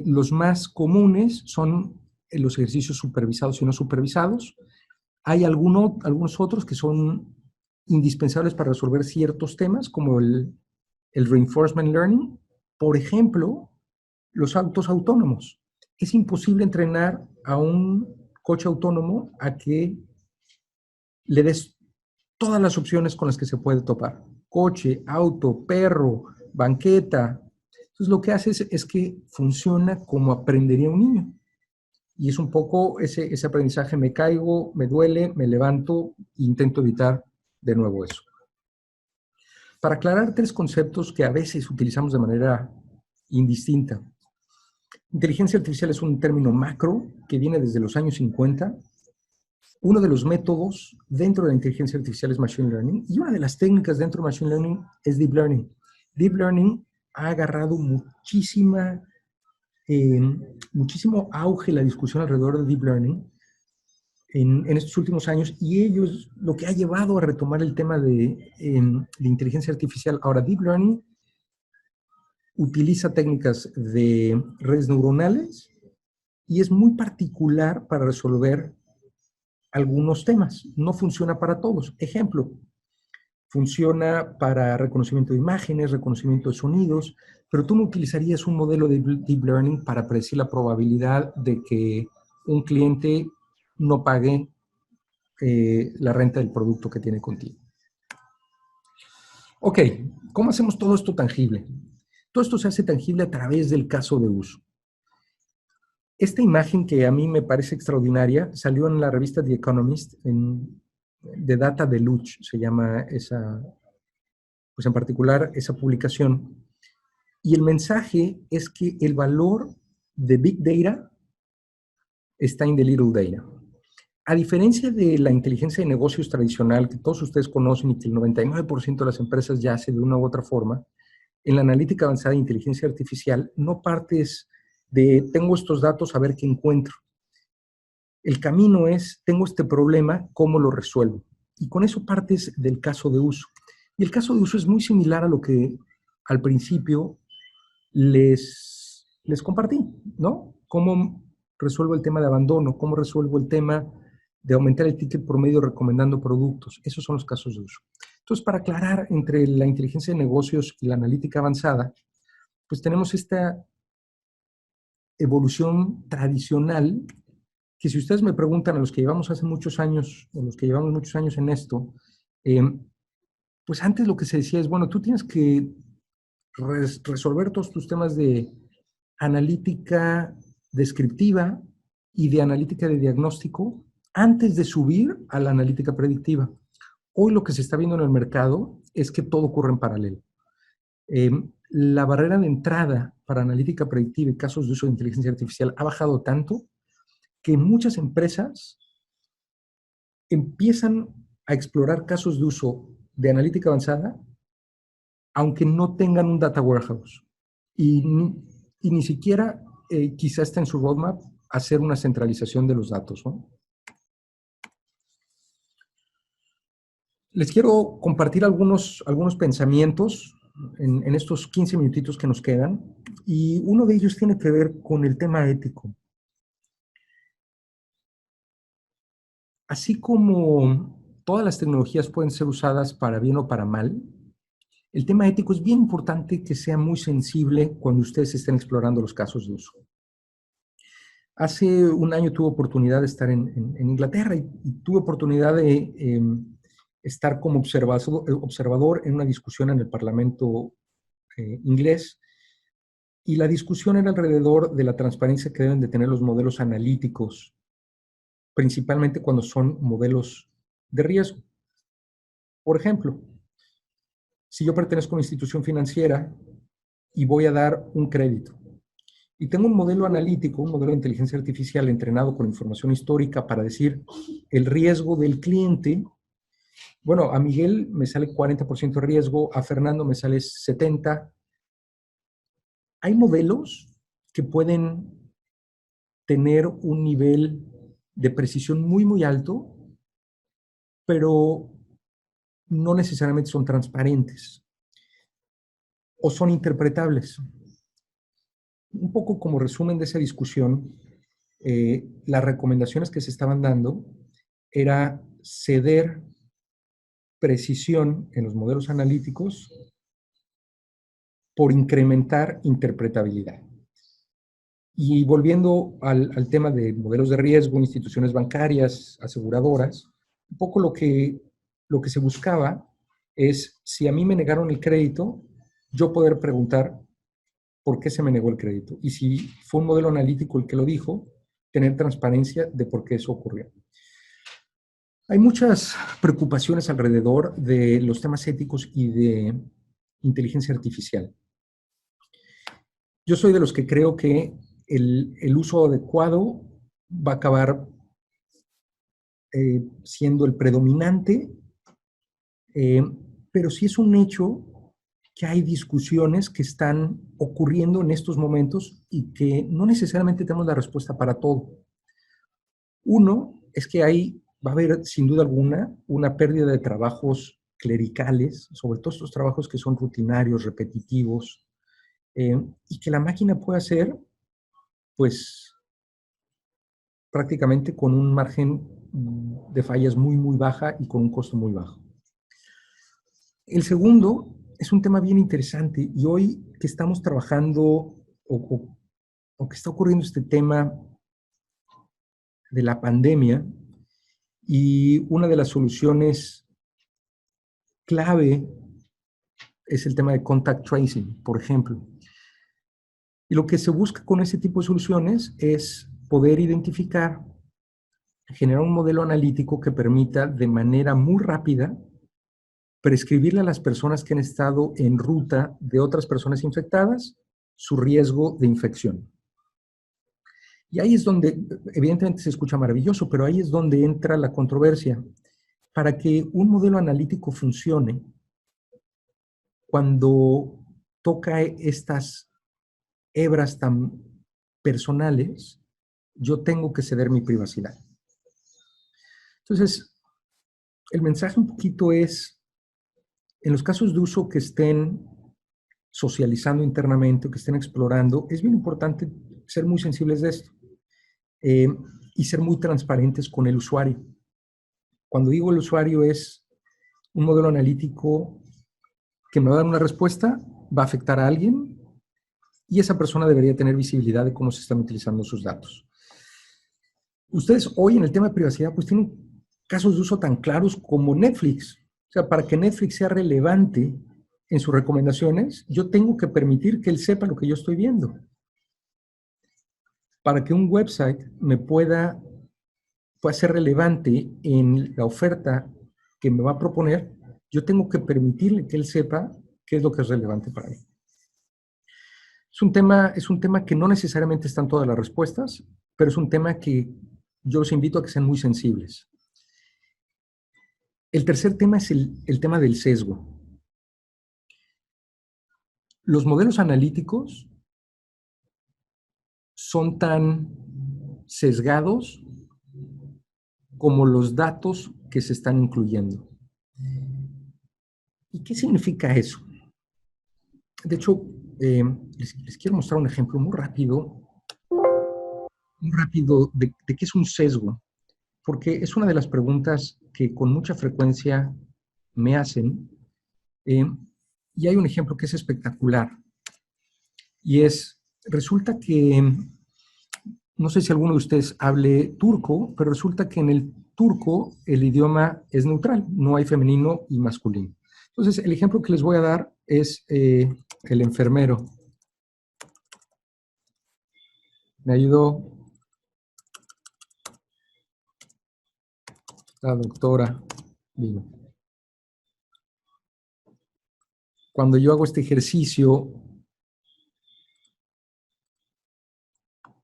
Los más comunes son los ejercicios supervisados y no supervisados. Hay algunos otros que son indispensables para resolver ciertos temas, como el Reinforcement Learning. Por ejemplo, los autos autónomos. Es imposible entrenar a un coche autónomo a que le des todas las opciones con las que se puede topar. Coche, auto, perro, banqueta. Entonces lo que hace es que funciona como aprendería un niño. Y es un poco ese aprendizaje, me caigo, me duele, me levanto e intento evitar de nuevo eso. Para aclarar 3 conceptos que a veces utilizamos de manera indistinta. Inteligencia artificial es un término macro que viene desde los años 50. Uno de los métodos dentro de la inteligencia artificial es Machine Learning y una de las técnicas dentro de Machine Learning es Deep Learning. Deep Learning ha agarrado muchísimo auge la discusión alrededor de Deep Learning en estos últimos años y ellos lo que ha llevado a retomar el tema de inteligencia artificial. Ahora, Deep Learning utiliza técnicas de redes neuronales y es muy particular para resolver algunos temas. No funciona para todos. Ejemplo, funciona para reconocimiento de imágenes, reconocimiento de sonidos, pero tú no utilizarías un modelo de Deep Learning para predecir la probabilidad de que un cliente no pague la renta del producto que tiene contigo. Ok, ¿cómo hacemos todo esto tangible? Todo esto se hace tangible a través del caso de uso. Esta imagen que a mí me parece extraordinaria salió en la revista The Economist, de Data Deluge, se llama esa, pues en particular esa publicación. Y el mensaje es que el valor de Big Data está en the little data. A diferencia de la inteligencia de negocios tradicional que todos ustedes conocen y que el 99% de las empresas ya hace de una u otra forma, en la analítica avanzada de inteligencia artificial no partes de tengo estos datos a ver qué encuentro. El camino es tengo este problema, ¿cómo lo resuelvo? Y con eso partes del caso de uso. Y el caso de uso es muy similar a lo que al principio les compartí, ¿no? ¿Cómo resuelvo el tema de abandono? ¿Cómo resuelvo el tema de aumentar el ticket promedio recomendando productos? Esos son los casos de uso. Entonces, para aclarar entre la inteligencia de negocios y la analítica avanzada, pues tenemos esta evolución tradicional que si ustedes me preguntan a los que llevamos hace muchos años, o los que llevamos muchos años en esto, pues antes lo que se decía es, bueno, tú tienes que resolver todos tus temas de analítica descriptiva y de analítica de diagnóstico antes de subir a la analítica predictiva. Hoy lo que se está viendo en el mercado es que todo ocurre en paralelo. La barrera de entrada para analítica predictiva y casos de uso de inteligencia artificial ha bajado tanto que muchas empresas empiezan a explorar casos de uso de analítica avanzada aunque no tengan un data warehouse. Y ni siquiera quizá está en su roadmap hacer una centralización de los datos, ¿no? Les quiero compartir algunos pensamientos en estos 15 minutitos que nos quedan, y uno de ellos tiene que ver con el tema ético. Así como todas las tecnologías pueden ser usadas para bien o para mal, el tema ético es bien importante que sea muy sensible cuando ustedes estén explorando los casos de uso. Hace un año tuve oportunidad de estar en Inglaterra y tuve oportunidad de estar como observador en una discusión en el Parlamento inglés, y la discusión era alrededor de la transparencia que deben de tener los modelos analíticos, principalmente cuando son modelos de riesgo. Por ejemplo, si yo pertenezco a una institución financiera y voy a dar un crédito, y tengo un modelo analítico, un modelo de inteligencia artificial entrenado con información histórica para decir el riesgo del cliente, bueno, a Miguel me sale 40% de riesgo, a Fernando me sale 70%. Hay modelos que pueden tener un nivel de precisión muy, muy alto, pero no necesariamente son transparentes o son interpretables. Un poco como resumen de esa discusión, las recomendaciones que se estaban dando era ceder precisión en los modelos analíticos por incrementar interpretabilidad. Y volviendo al tema de modelos de riesgo, instituciones bancarias, aseguradoras, un poco lo que se buscaba es, si a mí me negaron el crédito, yo poder preguntar por qué se me negó el crédito. Y si fue un modelo analítico el que lo dijo, tener transparencia de por qué eso ocurrió. Hay muchas preocupaciones alrededor de los temas éticos y de inteligencia artificial. Yo soy de los que creo que el uso adecuado va a acabar siendo el predominante, pero sí es un hecho que hay discusiones que están ocurriendo en estos momentos y que no necesariamente tenemos la respuesta para todo. Uno es que va a haber, sin duda alguna, una pérdida de trabajos clericales, sobre todo estos trabajos que son rutinarios, repetitivos, y que la máquina puede hacer, pues, prácticamente con un margen de fallas muy, muy baja y con un costo muy bajo. El segundo es un tema bien interesante, y hoy que estamos trabajando o que está ocurriendo este tema de la pandemia, y una de las soluciones clave es el tema de contact tracing, por ejemplo. Y lo que se busca con ese tipo de soluciones es poder identificar, generar un modelo analítico que permita de manera muy rápida prescribirle a las personas que han estado en ruta de otras personas infectadas su riesgo de infección. Y ahí es donde, evidentemente se escucha maravilloso, pero ahí es donde entra la controversia. Para que un modelo analítico funcione, cuando toca estas hebras tan personales, yo tengo que ceder mi privacidad. Entonces, el mensaje un poquito es, en los casos de uso que estén socializando internamente o que estén explorando, es bien importante ser muy sensibles de esto y ser muy transparentes con el usuario. Cuando digo el usuario, es un modelo analítico que me va a dar una respuesta, va a afectar a alguien, y esa persona debería tener visibilidad de cómo se están utilizando sus datos. Ustedes hoy en el tema de privacidad pues tienen casos de uso tan claros como Netflix. O sea, para que Netflix sea relevante en sus recomendaciones, yo tengo que permitir que él sepa lo que yo estoy viendo. Para que un website me pueda ser relevante en la oferta que me va a proponer, yo tengo que permitirle que él sepa qué es lo que es relevante para mí. Es un tema que no necesariamente están todas las respuestas, pero es un tema que yo los invito a que sean muy sensibles. El tercer tema es el tema del sesgo. Los modelos analíticos son tan sesgados como los datos que se están incluyendo. ¿Y qué significa eso? De hecho, les quiero mostrar un ejemplo muy rápido de qué es un sesgo, porque es una de las preguntas que con mucha frecuencia me hacen, y hay un ejemplo que es espectacular, y resulta que no sé si alguno de ustedes hable turco, pero resulta que en el turco el idioma es neutral, no hay femenino y masculino. Entonces, el ejemplo que les voy a dar es el enfermero. Me ayudó la doctora Vino. Cuando yo hago este ejercicio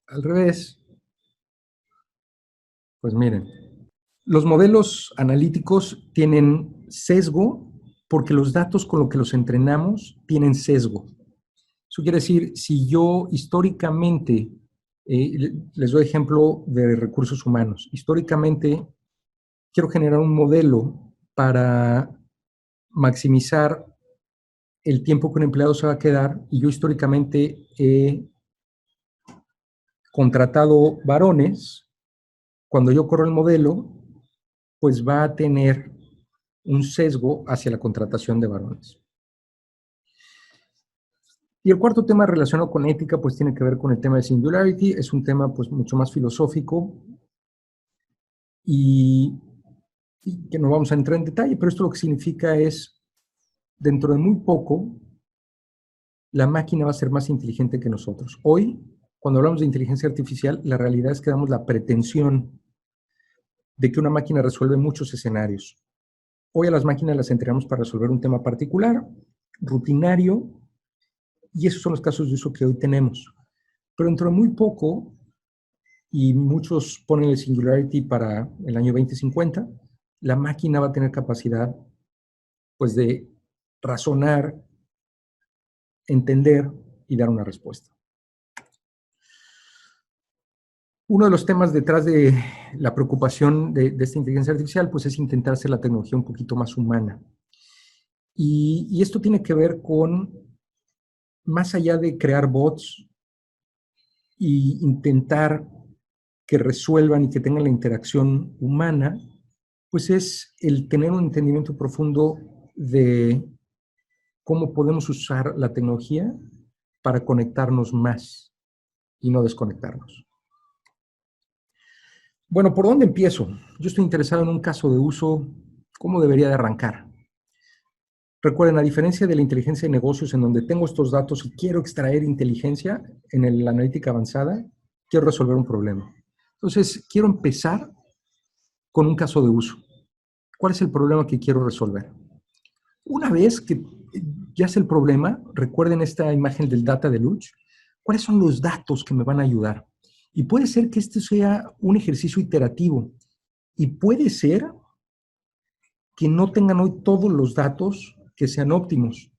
al revés, pues miren, los modelos analíticos tienen sesgo porque los datos con los que los entrenamos tienen sesgo. Eso quiere decir, si yo históricamente, les doy ejemplo de recursos humanos, históricamente quiero generar un modelo para maximizar el tiempo que un empleado se va a quedar y yo históricamente he contratado varones, cuando yo corro el modelo, pues va a tener un sesgo hacia la contratación de varones. Y el cuarto tema relacionado con ética, pues tiene que ver con el tema de Singularity. Es un tema pues mucho más filosófico y que no vamos a entrar en detalle, pero esto lo que significa es, dentro de muy poco, la máquina va a ser más inteligente que nosotros. Hoy, cuando hablamos de inteligencia artificial, la realidad es que damos la pretensión de que una máquina resuelve muchos escenarios. Hoy a las máquinas las entrenamos para resolver un tema particular, rutinario, y esos son los casos de uso que hoy tenemos. Pero dentro de muy poco, y muchos ponen el Singularity para el año 2050, la máquina va a tener capacidad pues, de razonar, entender y dar una respuesta. Uno de los temas detrás de la preocupación de esta inteligencia artificial pues, es intentar hacer la tecnología un poquito más humana. Y esto tiene que ver con, más allá de crear bots e intentar que resuelvan y que tengan la interacción humana, pues es el tener un entendimiento profundo de cómo podemos usar la tecnología para conectarnos más y no desconectarnos. Bueno, ¿por dónde empiezo? Yo estoy interesado en un caso de uso, ¿cómo debería de arrancar? Recuerden, a diferencia de la inteligencia de negocios, en donde tengo estos datos y quiero extraer inteligencia, en la analítica avanzada, quiero resolver un problema. Entonces, quiero empezar con un caso de uso. ¿Cuál es el problema que quiero resolver? Una vez que ya sé el problema, recuerden esta imagen del data deluge, ¿cuáles son los datos que me van a ayudar? Y puede ser que este sea un ejercicio iterativo y puede ser que no tengan hoy todos los datos que sean óptimos.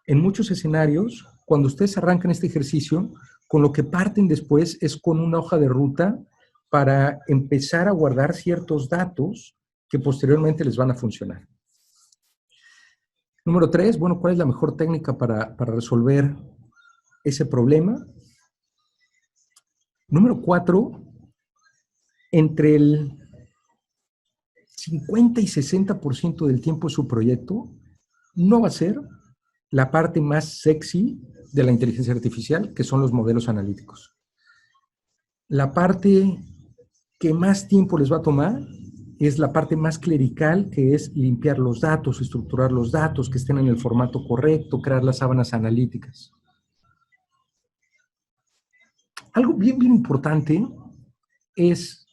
En muchos escenarios, cuando ustedes arrancan este ejercicio, con lo que parten después es con una hoja de ruta para empezar a guardar ciertos datos que posteriormente les van a funcionar. Número 3, bueno, ¿cuál es la mejor técnica para resolver ese problema? Número 4, entre el 50 y 60% del tiempo de su proyecto no va a ser la parte más sexy de la inteligencia artificial, que son los modelos analíticos. La parte que más tiempo les va a tomar es la parte más clerical, que es limpiar los datos, estructurar los datos, que estén en el formato correcto, crear las sábanas analíticas. Algo bien importante es,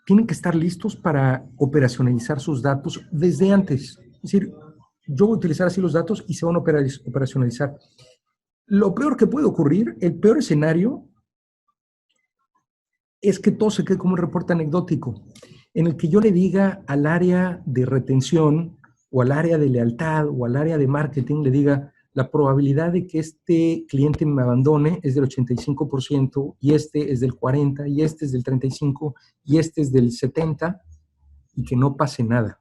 tienen que estar listos para operacionalizar sus datos desde antes. Es decir, yo voy a utilizar así los datos y se van a operacionalizar. Lo peor que puede ocurrir, el peor escenario, es que todo se quede como un reporte anecdótico, en el que yo le diga al área de retención o al área de lealtad o al área de marketing, le diga, la probabilidad de que este cliente me abandone es del 85% y este es del 40% y este es del 35% y este es del 70%, y que no pase nada.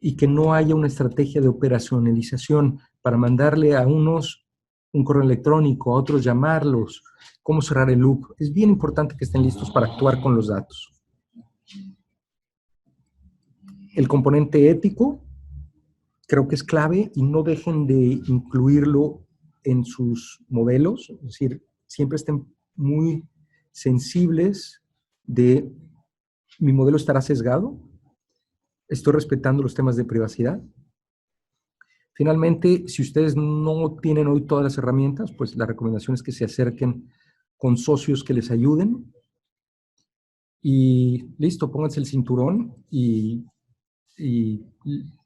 Y que no haya una estrategia de operacionalización para mandarle a unos un correo electrónico, a otros llamarlos, cómo cerrar el loop. Es bien importante que estén listos para actuar con los datos. El componente ético creo que es clave y no dejen de incluirlo en sus modelos. Es decir, siempre estén muy sensibles de mi modelo estará sesgado, estoy respetando los temas de privacidad. Finalmente, si ustedes no tienen hoy todas las herramientas, pues la recomendación es que se acerquen con socios que les ayuden y listo, pónganse el cinturón y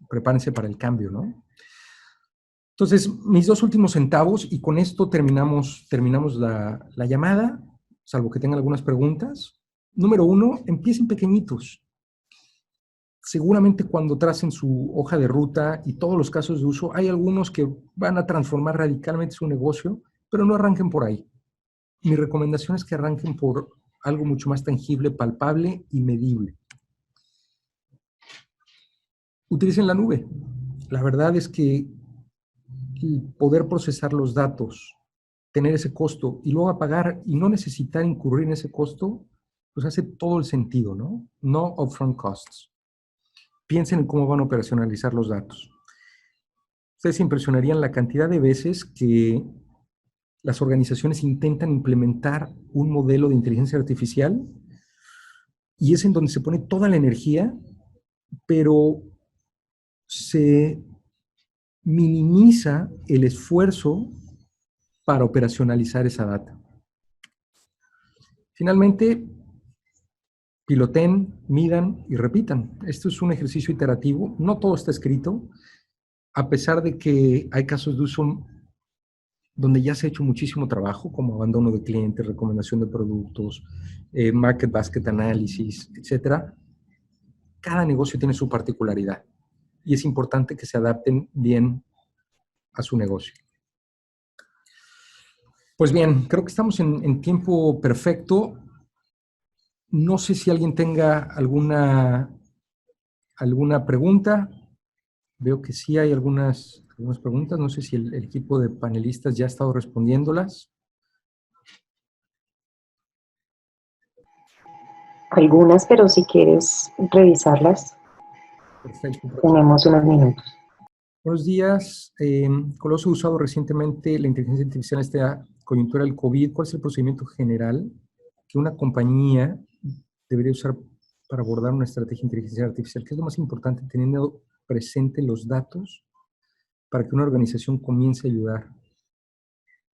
prepárense para el cambio, ¿no? Entonces, mis 2 últimos centavos, y con esto terminamos la llamada, salvo que tengan algunas preguntas. Número 1, empiecen pequeñitos. Seguramente cuando tracen su hoja de ruta y todos los casos de uso, hay algunos que van a transformar radicalmente su negocio, pero no arranquen por ahí. Mi recomendación es que arranquen por algo mucho más tangible, palpable y medible. Utilicen la nube. La verdad es que poder procesar los datos, tener ese costo y luego apagar y no necesitar incurrir en ese costo, pues hace todo el sentido, ¿no? No upfront costs. Piensen en cómo van a operacionalizar los datos. Ustedes se impresionarían la cantidad de veces que las organizaciones intentan implementar un modelo de inteligencia artificial y es en donde se pone toda la energía, pero se minimiza el esfuerzo para operacionalizar esa data. Finalmente, piloten, midan y repitan. Esto es un ejercicio iterativo, no todo está escrito, a pesar de que hay casos de uso donde ya se ha hecho muchísimo trabajo, como abandono de clientes, recomendación de productos, market basket analysis, etc. Cada negocio tiene su particularidad y es importante que se adapten bien a su negocio. Pues bien, creo que estamos en tiempo perfecto. No sé si alguien tenga alguna pregunta. Veo que sí hay algunas preguntas. No sé si el equipo de panelistas ya ha estado respondiéndolas. Algunas, pero si quieres revisarlas, Perfecto. tenemos unos minutos. Buenos días. Coloso ha usado recientemente la inteligencia artificial en esta coyuntura del COVID. ¿Cuál es el procedimiento general que una compañía debería usar para abordar una estrategia de inteligencia artificial? ¿Qué es lo más importante teniendo presente los datos para que una organización comience a ayudar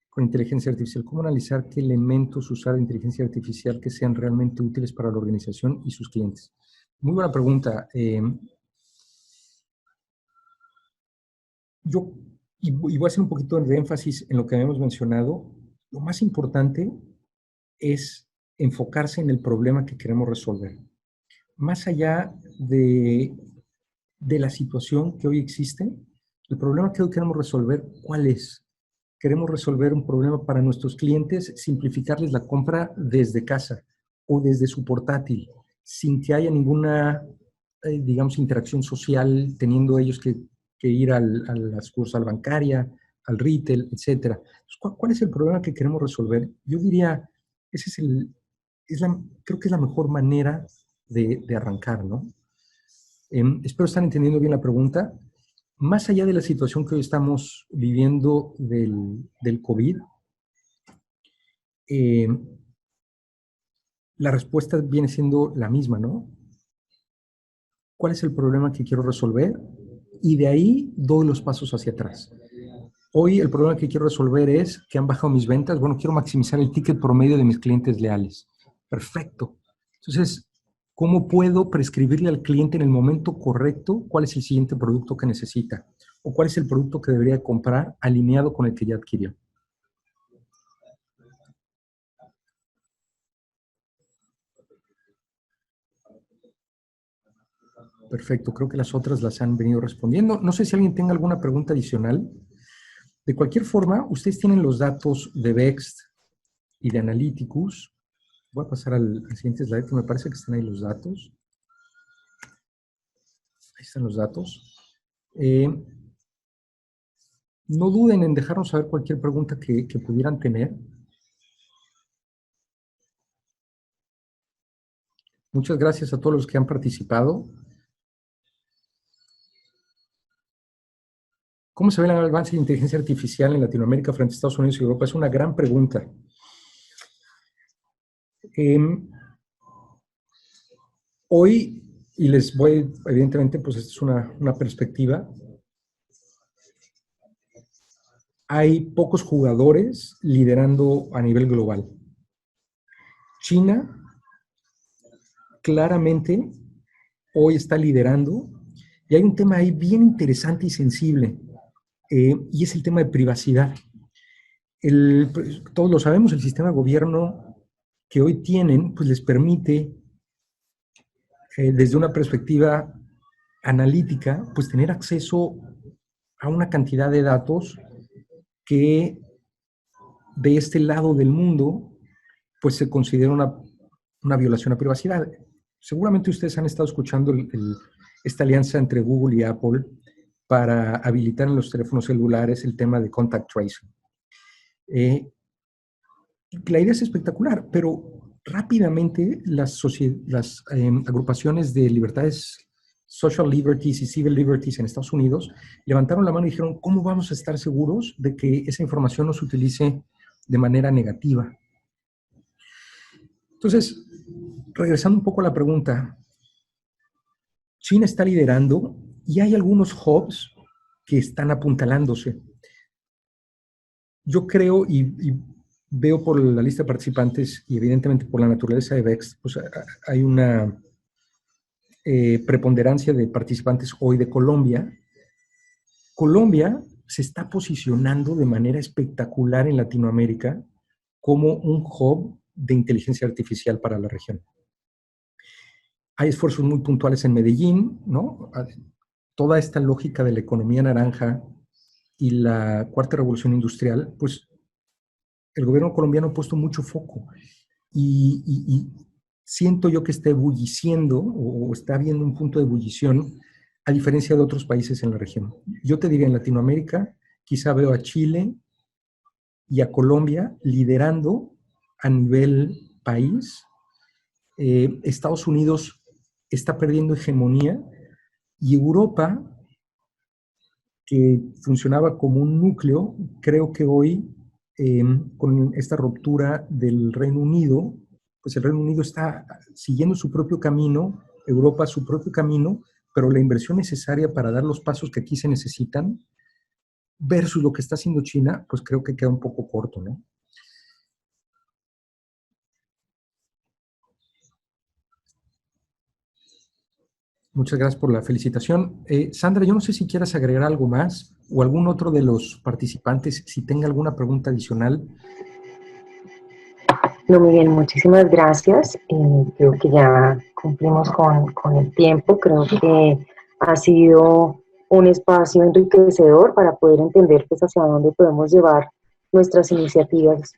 con inteligencia artificial? ¿Cómo analizar qué elementos usar de inteligencia artificial que sean realmente útiles para la organización y sus clientes? Muy buena pregunta. Y voy a hacer un poquito de énfasis en lo que habíamos mencionado. Lo más importante es enfocarse en el problema que queremos resolver. Más allá de la situación que hoy existe, el problema que hoy queremos resolver, ¿cuál es? Queremos resolver un problema para nuestros clientes, simplificarles la compra desde casa o desde su portátil, sin que haya ninguna, digamos, interacción social, teniendo ellos que ir a la sucursal bancaria, al retail, etc. ¿Cuál es el problema que queremos resolver? Yo diría, ese es creo que es la mejor manera de arrancar, ¿no? Espero estar entendiendo bien la pregunta. Más allá de la situación que hoy estamos viviendo del COVID, la respuesta viene siendo la misma, ¿no? ¿Cuál es el problema que quiero resolver? Y de ahí doy los pasos hacia atrás. Hoy el problema que quiero resolver es que han bajado mis ventas. Bueno, quiero maximizar el ticket promedio de mis clientes leales. Perfecto. Entonces, ¿cómo puedo prescribirle al cliente en el momento correcto cuál es el siguiente producto que necesita? ¿O cuál es el producto que debería comprar alineado con el que ya adquirió? Perfecto, creo que las otras las han venido respondiendo. No sé si alguien tenga alguna pregunta adicional. De cualquier forma, ustedes tienen los datos de Vext y de Analyticus. Voy a pasar al siguiente slide, que me parece que están ahí los datos. Ahí están los datos. No duden en dejarnos saber cualquier pregunta que pudieran tener. Muchas gracias a todos los que han participado. ¿Cómo se ve el avance de inteligencia artificial en Latinoamérica frente a Estados Unidos y Europa? Es una gran pregunta. Hoy, y les voy, evidentemente, pues esta es una perspectiva, hay pocos jugadores liderando a nivel global. China claramente hoy está liderando y hay un tema ahí bien interesante y sensible, y es el tema de privacidad. Todos lo sabemos, el sistema de gobierno que hoy tienen, pues les permite, desde una perspectiva analítica, pues tener acceso a una cantidad de datos que de este lado del mundo, pues se considera una violación a privacidad. Seguramente ustedes han estado escuchando esta alianza entre Google y Apple para habilitar en los teléfonos celulares el tema de contact tracing. La idea es espectacular, pero rápidamente las agrupaciones de libertades, social liberties y civil liberties en Estados Unidos levantaron la mano y dijeron, ¿cómo vamos a estar seguros de que esa información no se utilice de manera negativa? Entonces, regresando un poco a la pregunta, China está liderando y hay algunos hubs que están apuntalándose. Yo creo y veo por la lista de participantes y evidentemente por la naturaleza de VEX, pues hay una preponderancia de participantes hoy de Colombia. Colombia se está posicionando de manera espectacular en Latinoamérica como un hub de inteligencia artificial para la región. Hay esfuerzos muy puntuales en Medellín, ¿no? Toda esta lógica de la economía naranja y la cuarta revolución industrial, pues el gobierno colombiano ha puesto mucho foco y siento yo que está ebulliciendo o está habiendo un punto de ebullición a diferencia de otros países en la región. Yo te diría en Latinoamérica, quizá veo a Chile y a Colombia liderando a nivel país. Estados Unidos está perdiendo hegemonía y Europa, que funcionaba como un núcleo, creo que hoy, con esta ruptura del Reino Unido, pues el Reino Unido está siguiendo su propio camino, Europa su propio camino, pero la inversión necesaria para dar los pasos que aquí se necesitan, versus lo que está haciendo China, pues creo que queda un poco corto, ¿no? Muchas gracias por la felicitación. Sandra, yo no sé si quieras agregar algo más o algún otro de los participantes, si tenga alguna pregunta adicional. No, Miguel, muchísimas gracias. Creo que ya cumplimos con el tiempo. Creo que ha sido un espacio enriquecedor para poder entender pues, hacia dónde podemos llevar nuestras iniciativas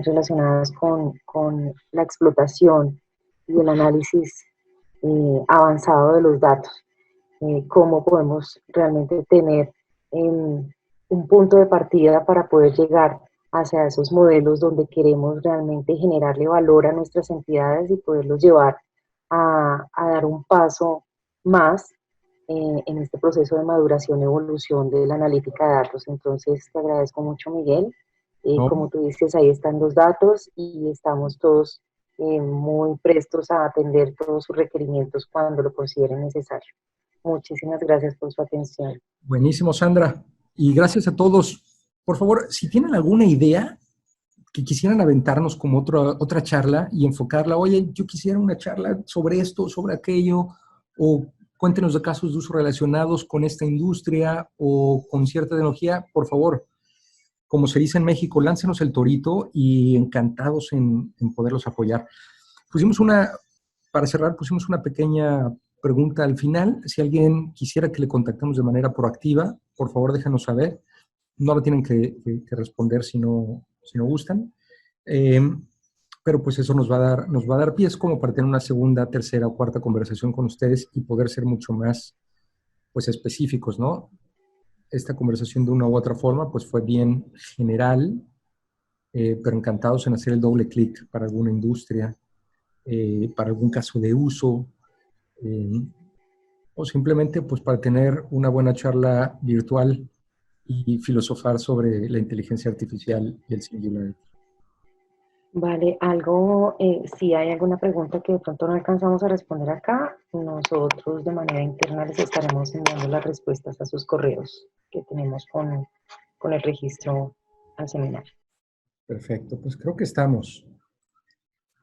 relacionadas con la explotación y el análisis avanzado de los datos. Cómo podemos realmente tener un punto de partida para poder llegar hacia esos modelos donde queremos realmente generarle valor a nuestras entidades y poderlos llevar a dar un paso más en este proceso de maduración y evolución de la analítica de datos. Entonces, te agradezco mucho, Miguel. ¿No? Como tú dices, ahí están los datos y estamos todos muy prestos a atender todos sus requerimientos cuando lo consideren necesario. Muchísimas gracias por su atención. Buenísimo, Sandra. Y gracias a todos. Por favor, si tienen alguna idea que quisieran aventarnos como otra charla y enfocarla, oye, yo quisiera una charla sobre esto, sobre aquello, o cuéntenos de casos de uso relacionados con esta industria o con cierta tecnología, por favor, como se dice en México, láncenos el torito y encantados en poderlos apoyar. Para cerrar, pusimos una pequeña pregunta al final. Si alguien quisiera que le contactemos de manera proactiva, por favor déjanos saber. No lo tienen que responder si no gustan. Pero pues eso nos va a dar pies como para tener una segunda, tercera o cuarta conversación con ustedes y poder ser mucho más pues específicos, ¿no? Esta conversación de una u otra forma pues fue bien general, pero encantados en hacer el doble clic para alguna industria, para algún caso de uso, o simplemente pues para tener una buena charla virtual y filosofar sobre la inteligencia artificial y el singularity. Vale, algo, si hay alguna pregunta que de pronto no alcanzamos a responder acá, nosotros de manera interna les estaremos enviando las respuestas a sus correos que tenemos con el registro al seminario. Perfecto, pues creo que estamos.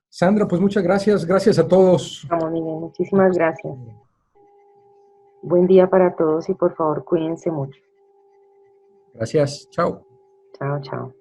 Sandra, pues muchas gracias. Gracias a todos. Vamos, Miguel, muchísimas gracias. Buen día para todos y por favor cuídense mucho. Gracias. Chao. Chao, chao.